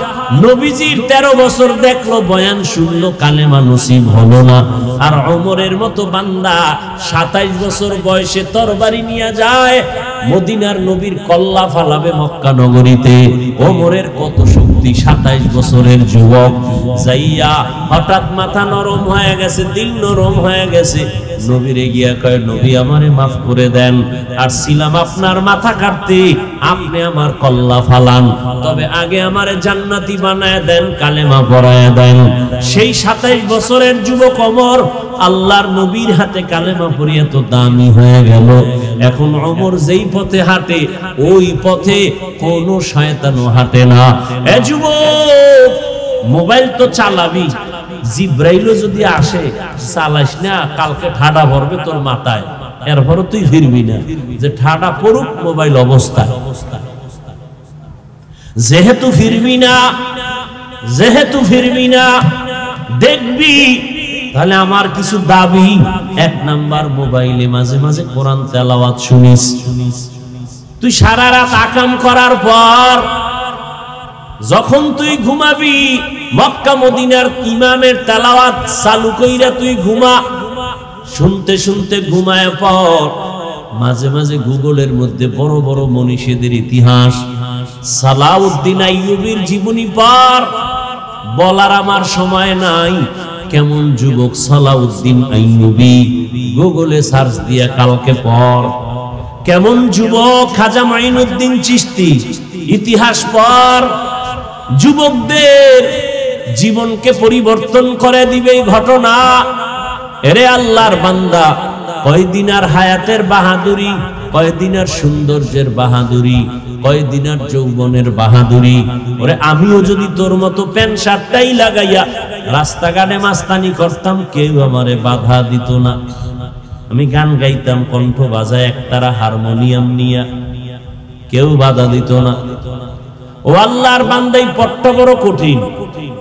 নবীজির 13 বছর দেখলো, বয়ান শুনলো, কালেমা নসিব হলো না। আর ওমরের মতো বান্দা 27 বছর বয়সে তরবারি নিয়ে যায়, মদিনার নবীর কল্লা ফালাবে মক্কা নগরীতে। ওমরের কত শক্তি, 27 বছরের যুবক যাইয়া হঠাৎ মাথা নরম হয়ে গেছে, দিল নরম হয়ে গেছে, নবীরে গিয়া কয় নবী আমারে মাফ করে দেন, আর ছিলাম আপনার মাথা কাটতে, আপনি আমার কল্লা ফালান, তবে আগে আমারে জান্নাতি বানায় দেন, কালেমা পড়ায় দেন। সেই 27 বছরের যুবক ওমর আল্লাহর নবীর হাতে কালেমা পড়িয়া তো দামি হয়ে গেল। এখন ওমর যেই পথে হাঁটে ওই পথে কোন শয়তানও হাঁটে না। এ যুবক, মোবাইল তো চালাবি, জিব্রাইলও যদি আসে চালাইস না, কালকে ঠাডা ভরবে তোর মাথায়, এরপর তুই ফিরবি না, যে ঠাডা পড়ুক মোবাইল অবস্থা। যেহেতু ফিরবি না দেখবি, তাহলে আমার কিছু দাবি। 1 নাম্বার, মোবাইলে মাঝে মাঝে কোরআন তেলাওয়াত শুনিস। তুই সারা রাত আকাম করার পর যখন তুই ঘুমাবি, মক্কা মদিনার ইমামের তেলাওয়াত চালু কইরা তুই ঘুমা, শুনতে শুনতে ঘুমায় পর। মাঝে মাঝে গুগলের মধ্যে বড় বড় মনীষীদের ইতিহাস, সালাউদ্দিন আইয়ুবীর জীবনী পর, বলার আমার সময় নাই। কেমন যুবক সালাউদ্দিন আইয়ুবী, গুগলে সার্চ দিয়া কালকে পর। কেমন যুবক খাজা মাইনুদ্দিন চিশতি, ইতিহাস পর। যুবকদের জীবনকে পরিবর্তন করে দিবে এই ঘটনা। এরে আল্লাহর বান্দা, কয়দিনার হায়াতের বাহাদুরি, কয়দিনার সৌন্দর্যের বাহাদুরি, কয়দিনার যৌবনের বাহাদুরি। ওরে আমিও যদি তোর মতো প্যান্ট শার্টটাই লাগাইয়া রাস্তাঘাটে মাস্তানি করতাম, কেউ আমারে বাধা দিত না। আমি গান গাইতাম কণ্ঠ বাজায় একতারা হারমোনিয়াম নিয়া, কেউ বাধা দিত না। ও আল্লাহর বান্দা, এই পথটা বড় কঠিন।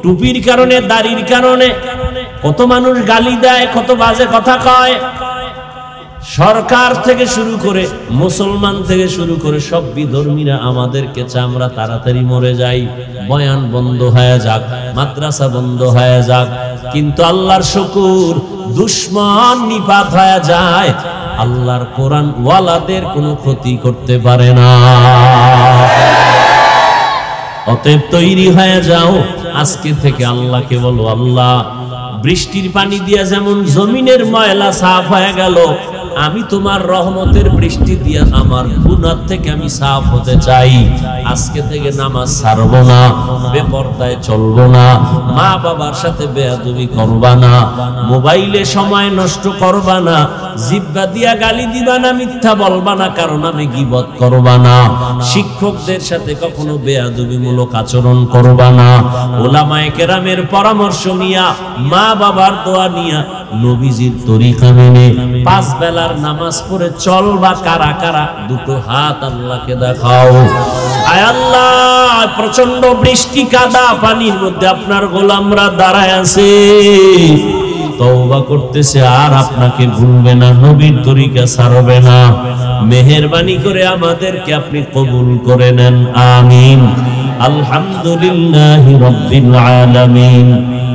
টুপির কারণে, দাড়ির কারণে কত মানুষ গালি দেয়, কত বাজে কথা কয়। সরকার থেকে শুরু করে, মুসলমান থেকে শুরু করে সব বিধর্মীরা আমাদেরকে চায় আমরা তাড়াতাড়ি মরে যাই, বয়ান বন্ধ হয়ে যাক, মাদ্রাসা বন্ধ হয়ে যাক। কিন্তু আল্লাহর শুকর, দুশমন নিপাত হয়ে যায়, আল্লাহর কোরআন ওয়ালাদের কোনো ক্ষতি করতে পারে না। অতএব তৈরি হয়ে যাও আজকে থেকে। আল্লাহকে বলো, আল্লাহ বৃষ্টির পানি দিয়া যেমন জমিনের ময়লা সাফ হয়ে গেল, আমি তোমার রহমতের বৃষ্টি দিয়া আমার গুনাহ থেকে আমি সাফ হতে চাই। আজকে থেকে নামাজ ছাড়বো না, বেপরদায় চলবো না, মা বাবার সাথে বেয়াদবি করবা না, মোবাইলে সময় নষ্ট করবা না, জিহ্বা দিয়া গালি দিবা না, মিথ্যা বলবা না, কারণ আমি গীবত করবা না, শিক্ষকদের সাথে কখনো বেয়াদবিমূলক আচরণ করবা না, উলামায়ে কেরামের পরামর্শ নিয়া, মা বাবার দোয়া নিয়া, নবীজির তরিকা মেনে 5 বেলার নামাজ পড়ে চলবা। কারা কারা? দুটো হাত আল্লাহকে দেখাও। আয় আল্লাহ, প্রচন্ড বৃষ্টি কাদা পানির মধ্যে আপনার গোলামরা দাঁড়ায় আছে, তওবা করতেছে, আর আপনাকে ভুলবে না, নবীর তরিকা ছাড়বে না। মেহেরবানি করে আমাদেরকে আপনি কবুল করে নেন, আমিন। আলহামদুলিল্লাহি রাব্বিল আলামিন।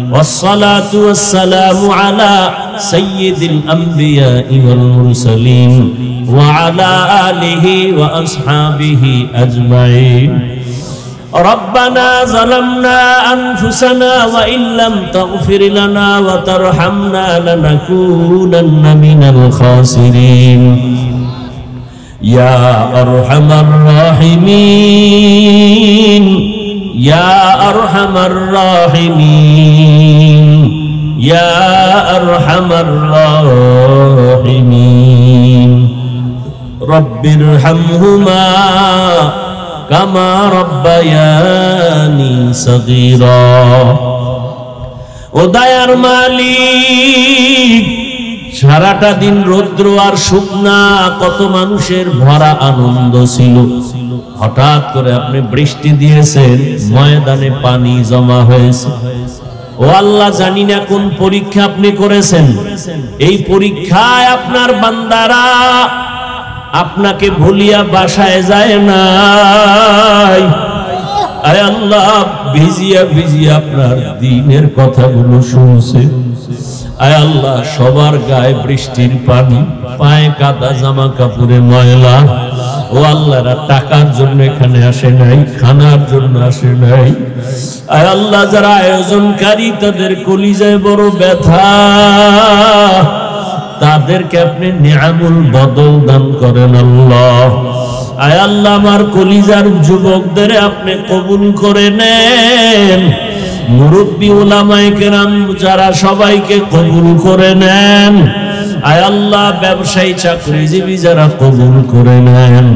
والصلاة والسلام على سيد الأنبياء والمرسلين وعلى آله وأصحابه أجمعين ربنا ظلمنا أنفسنا وإن لم تغفر لنا وترحمنا لنكونن من الخاسرين يا أرحم الراحمين يا أرحم الراحمين يا أرحم الراحمين رب ارحمهما كما ربياني صغيرا ও দয়ার মালিক সারাটা দিন রৌদ্র আর শুকনা কত মানুষের ভরা আনন্দ ছিল হঠাৎ করে আপনি বৃষ্টি দিয়েছেন ময়দানে পানি জমা হয়েছে ও আল্লাহ জানি না কোন পরীক্ষা আপনি করেছেন এই পরীক্ষায় আপনার বান্দারা আপনাকে ভুলিয়া বাসায় যায় নাই আয় আল্লাহ ভিজিয়া ভিজিয়া আপনার দ্বীনের কথাগুলো শুনছে আয় আল্লাহ সবার গায়ে বৃষ্টির পানি পায়ে কাদা জামা কাপড়ে ময়লা ও আল্লাহরা টাকার জন্য এখানে আসে নাই খানার জন্য আসে নাই আয় আল্লাহ যারা আয়োজনকারী তাদের কলিজায় বড় ব্যথা তাদেরকে আপনি নিয়ামুল বদল দান করেন আল্লাহ আয় আল্লাহ আমার কলিজার যুবকদের আপনি কবুল করে নেন মুরব্বী উলামায়ে কেরাম যারা সবাইকে কবুল করে নেন আয় আল্লাহ ব্যবসায়ী চাকরিজীবী যারা কবুল করে নেন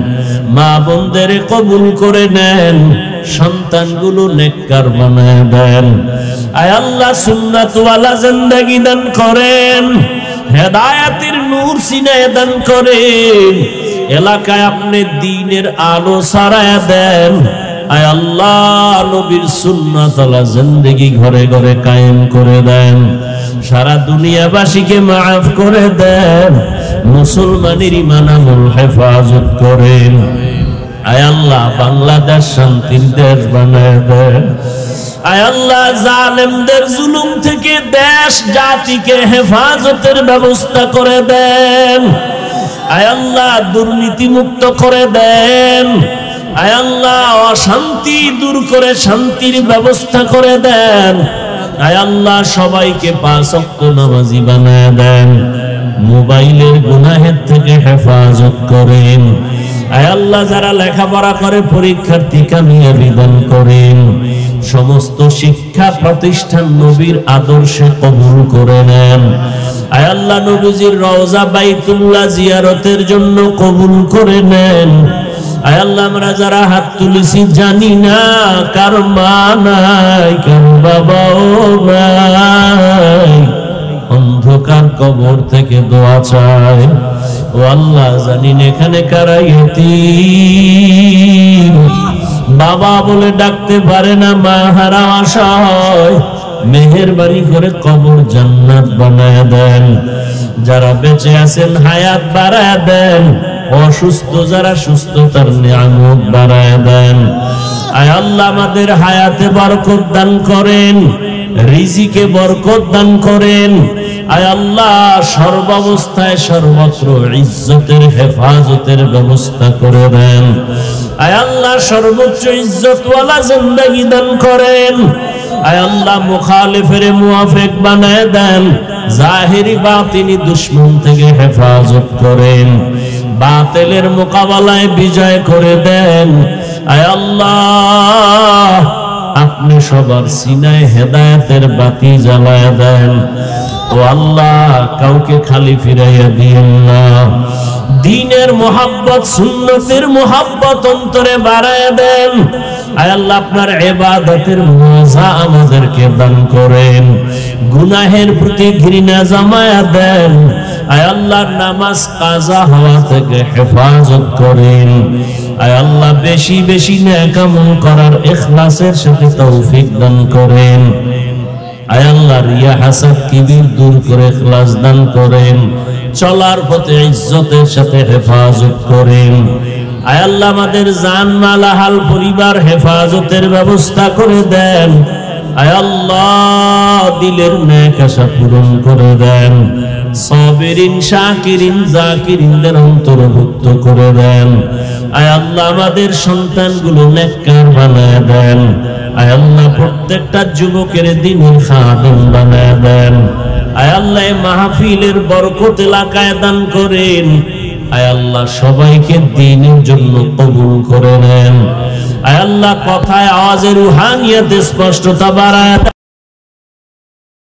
মা বোনদের কবুল করে নেন সন্তানগুলো নেককার বানায় দেন আয় আল্লাহ সুন্নাত ওয়ালা জিন্দেগি দান করেন হেদায়েতের নূর সিনায় দান করেন এলাকায় আপনি দ্বীনের আলো ছড়ায়া দেন আয় আল্লাহ নবীর সুন্নাত ওয়ালা জিন্দেগি ঘরে ঘরে কায়েম করে দেন সারা দুনিয়াবাসীকে মাফ করে দেন মুসলমানের ঈমান আমল হেফাজত করেন আয় আল্লাহ বাংলাদেশ শান্তির দেশ বানায় দেন আয় আল্লাহ জালেমদের জুলুম থেকে দেশ জাতিকে হেফাজতের ব্যবস্থা করে দেন আয় আল্লাহ দুর্নীতি মুক্ত করে দেন আয় আল্লাহ অশান্তি দূর করে শান্তির ব্যবস্থা করে দেন আয় আল্লাহ সবাইকে পাঁচ ওয়াক্ত নামাজি বানায় দেন মোবাইলের গুনাহের থেকে হেফাজত করেন আয় আল্লাহ যারা লেখাপড়া করে পরীক্ষার্থী কামিয়াবি দান করেন সমস্ত শিক্ষা প্রতিষ্ঠান নবীর আদর্শে কবুল করে নেন আয় আল্লাহ নবীজির রওজা বাইতুল্লাহ জিয়ারতের জন্য কবুল করে নেন আয় আল্লাহ আমরা যারা হাত তুলেছি জানি না কার মা নাই কার বাবাও নাই অন্ধকার কবর থেকে দোয়া চাই ও আল্লাহ জানি না এখানে কারা ইতিম বাবা বলে ডাকতে পারে না মা হারা আশায় মেহেরবানি করে কবর জান্নাত বানায় দেন যারা বেঁচে আছেন হায়াত বাড়ায় দেন অসুস্থ যারা সুস্থতার নিয়ামত বাড়ায় দেন আয় আল্লাহ আমাদের হায়াতে বরকত দান করেন রিজিকে বরকত দান করেন আয় আল্লাহ সর্বাবস্থায় সর্বত্র ইজ্জতের হেফাজতের ব্যবস্থা করে দেন আয় আল্লাহ সর্বোচ্চ ইজ্জতওয়ালা জিন্দেগি দান করেন আয় আল্লাহ মুখালিফের মুওয়াফিক বানায় দেন জাহিরি বাতিনি দুশমন থেকে হেফাজত করেন বাতিলের মোকাবেলায় বিজয় করে দেন আয় আল্লাহ আপনি সবার সিনায় হেদায়েতের বাতি জ্বালায় দেন ও আল্লাহ কাউকে খালি ফিরাইয়া দিয়েন না দ্বীনের মোহাব্বত সুন্নতের মোহাব্বত অন্তরে বাড়ায় দেন আয় আল্লাহ আপনার ইবাদতের মজা আমাদেরকে দান করেন গুনাহের প্রতি ঘৃণা জমায়া দেন আয় আল্লাহ নামাজ কাজা হওয়া থেকে হেফাজত করেন আয় আল্লাহ বেশি বেশি নেক আমল করার ইখলাসের সাথে তৌফিক দান করেন আয় আল্লাহ রিয়া হাসাদ কিবির দূর করে ইখলাস দান করেন চলার পথে ইজ্জতের সাথে হেফাজত করেন আয় আল্লাহ আমাদের জান মাল আহাল পরিবার হেফাজতের ব্যবস্থা করে দেন আয় আল্লাহ দিলের নেক আশা পূরণ করে দেন, সাবিরিন শাকিরিন জাকিরিনদের অন্তর্ভুক্ত করে দেন। আয় আল্লাহ আমাদের সন্তানগুলো নেককার বানায় দেন। আয় আল্লাহ প্রত্যেকটা যুবকের দ্বীনের খাদেম বানায় দেন। আয় আল্লাহ মাহফিলের বরকত এলাকায় দান করেন। আয় আল্লাহ সবাইকে দ্বীনের জন্য কবুল করে নেন। আয় আল্লাহ কথায় আওয়াজে রুহানিয়াতে স্পষ্টতা বাড়ায়